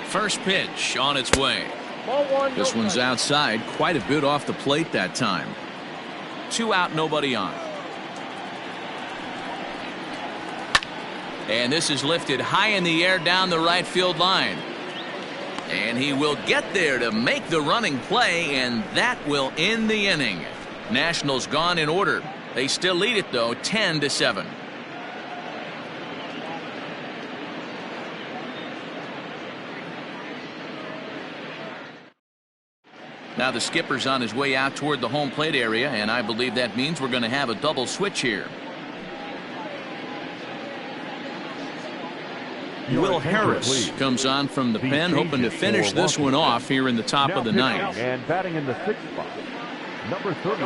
First pitch on its way. This one's outside, quite a bit off the plate that time. 2 out, nobody on. And this is lifted high in the air down the right field line. And he will get there to make the running play, and that will end the inning. Nationals gone in order. They still lead it, though, 10-7. Now the skipper's on his way out toward the home plate area, and I believe that means we're going to have a double switch here. Will Harris comes on from the pen, hoping to finish this one off here in the top of the 9th. And batting in the 6th spot, number 36.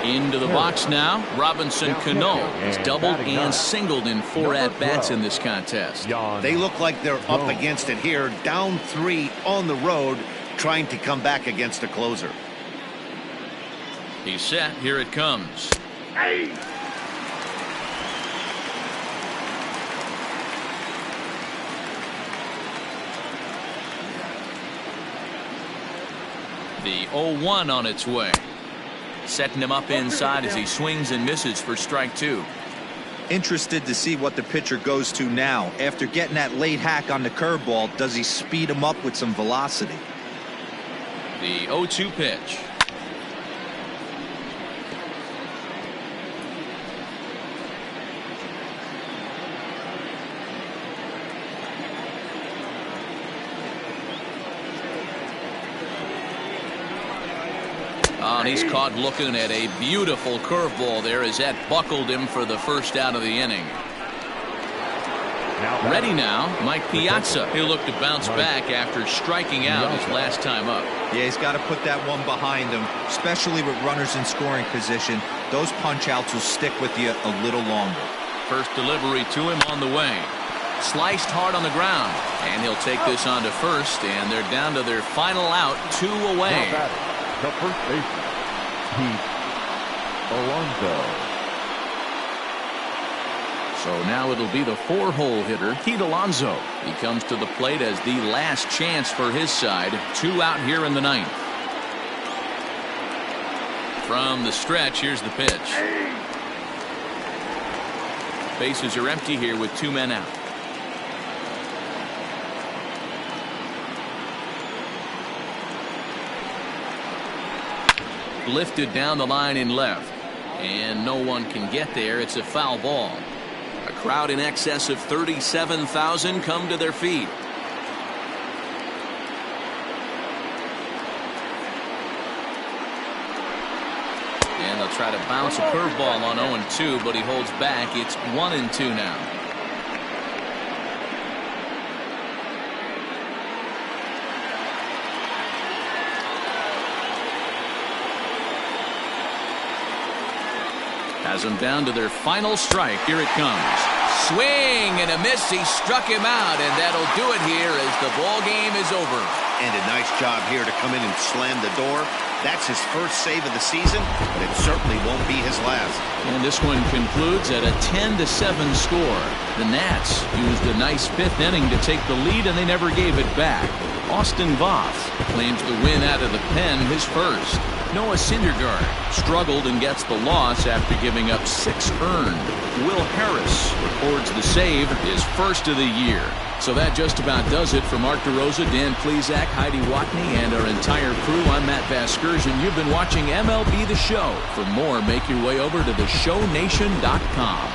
Into the box now. Robinson Cano has doubled and singled in 4 at-bats in this contest. They look like they're up against it here, down 3 on the road, trying to come back against a closer. He's set. Here it comes. The 0-1 on its way. Setting him up inside as he swings and misses for strike 2. Interested to see what the pitcher goes to now. After getting that late hack on the curveball, does he speed him up with some velocity? The 0-2 pitch. And he's caught looking at a beautiful curveball there as that buckled him for the first out of the inning. Ready now, Mike Piazza. He'll look to bounce back after striking out his last time up. Yeah, he's got to put that one behind him, especially with runners in scoring position. Those punch-outs will stick with you a little longer. First delivery to him on the way. Sliced hard on the ground, and he'll take this on to first, and they're down to their final out, 2 away. The first baseman, Pete Alonso. So now it'll be the 4-hole hitter, Pete Alonso. He comes to the plate as the last chance for his side. 2 out here in the 9th. From the stretch, here's the pitch. Bases are empty here with 2 men out. Lifted down the line in left, and no one can get there. It's a foul ball. A crowd in excess of 37,000 come to their feet. And they'll try to bounce a curveball on 0-2, but he holds back. It's 1-2 now. Has them down to their final strike. Here it comes. Swing and a miss. He struck him out, and that'll do it here as the ball game is over. And a nice job here to come in and slam the door. That's his first save of the season, but it certainly won't be his last. And this one concludes at a 10-7 score. The Nats used a nice 5th inning to take the lead, and they never gave it back. Austin Voth claims the win out of the pen, his first. Noah Syndergaard struggled and gets the loss after giving up 6 earned. Will Harris records the save, his first of the year. So that just about does it for Mark DeRosa, Dan Plesac, Heidi Watney, and our entire crew. I'm Matt Vasgersian. You've been watching MLB The Show. For more, make your way over to theshownation.com.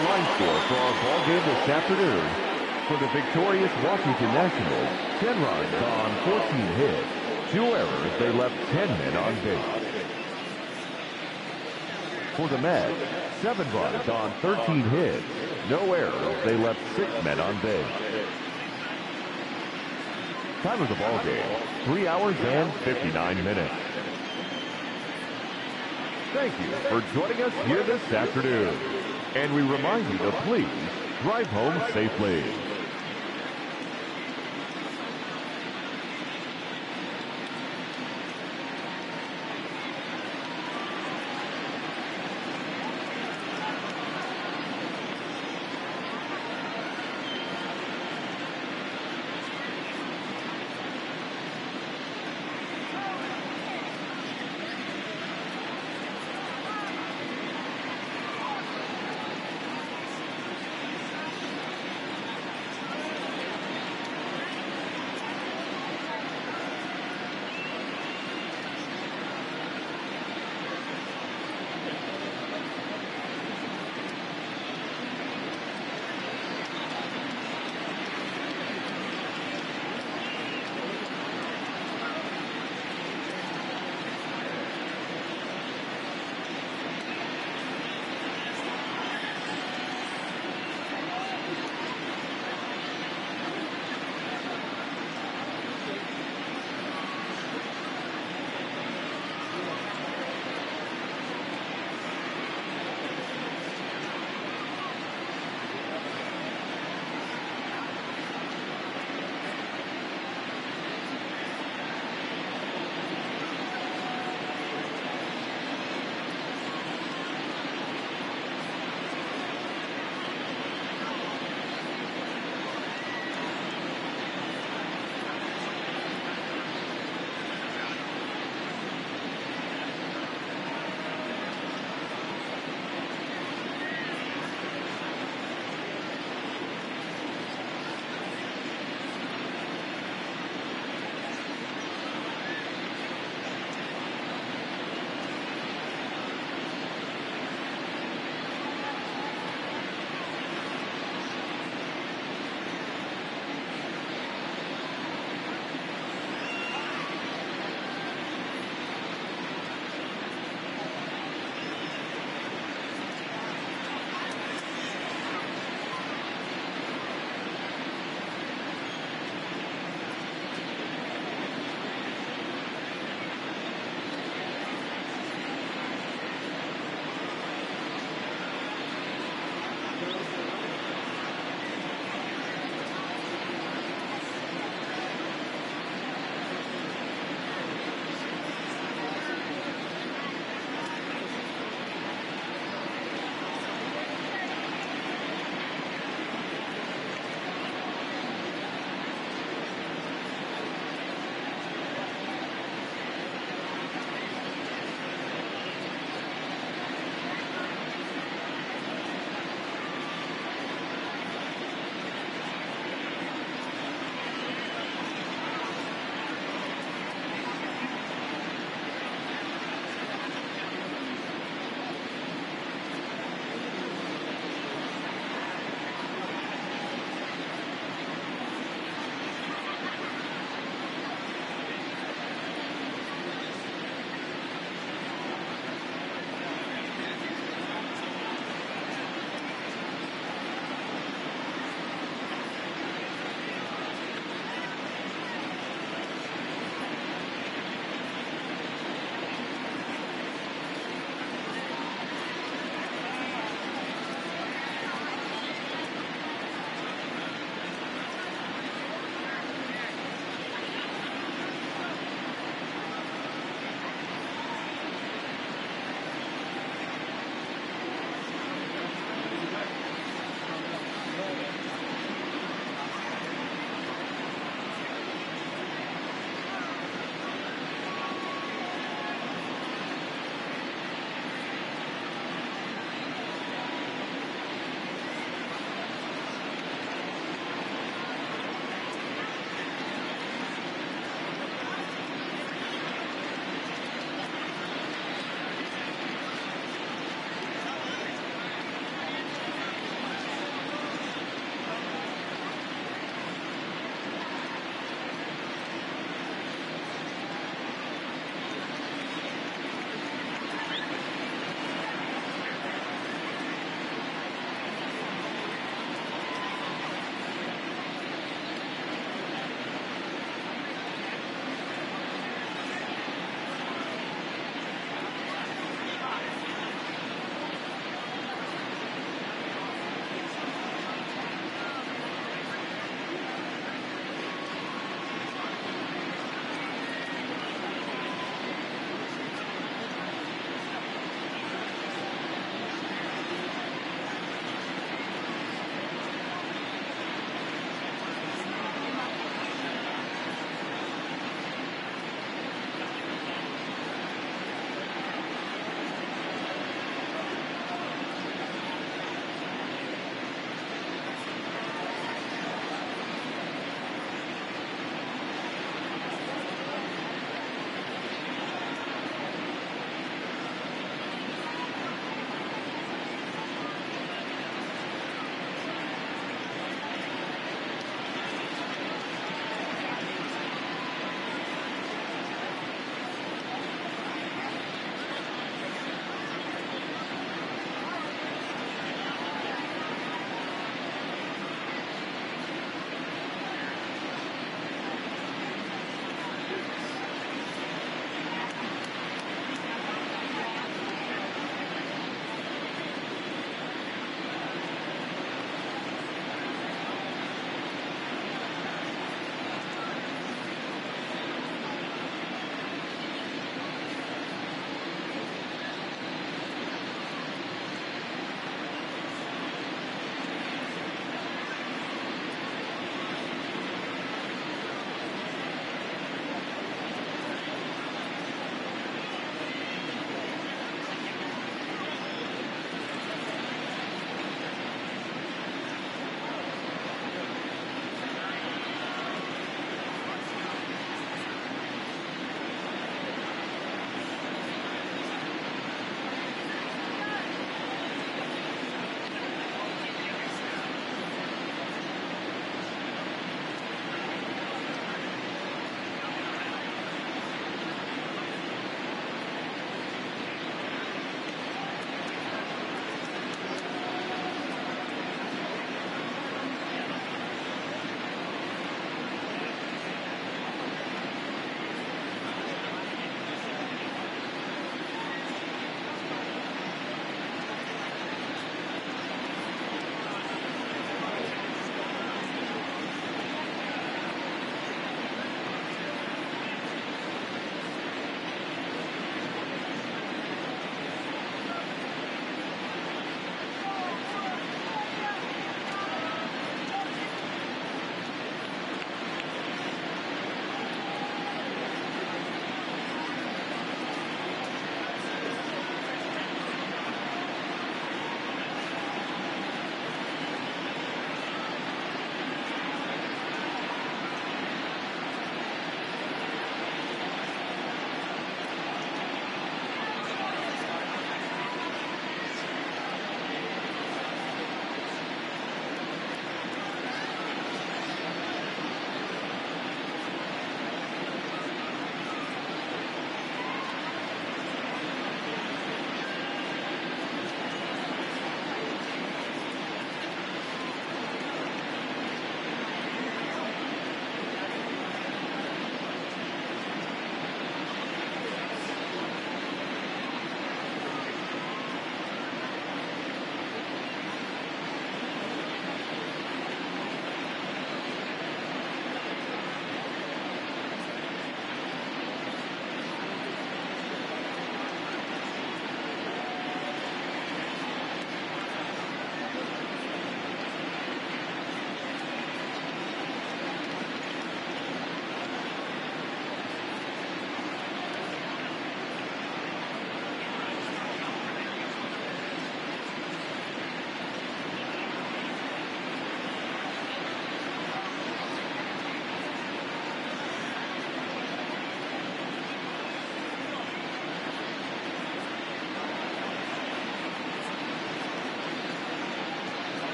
the line score for our ball game this afternoon. For the victorious Washington Nationals, 10 runs on 14 hits. 2 errors, they left 10 men on base. For the Mets, 7 runs on 13 hits. No errors, they left 6 men on base. Time of the ball game, 3 hours and 59 minutes. Thank you for joining us here this afternoon. And we remind you to please drive home safely.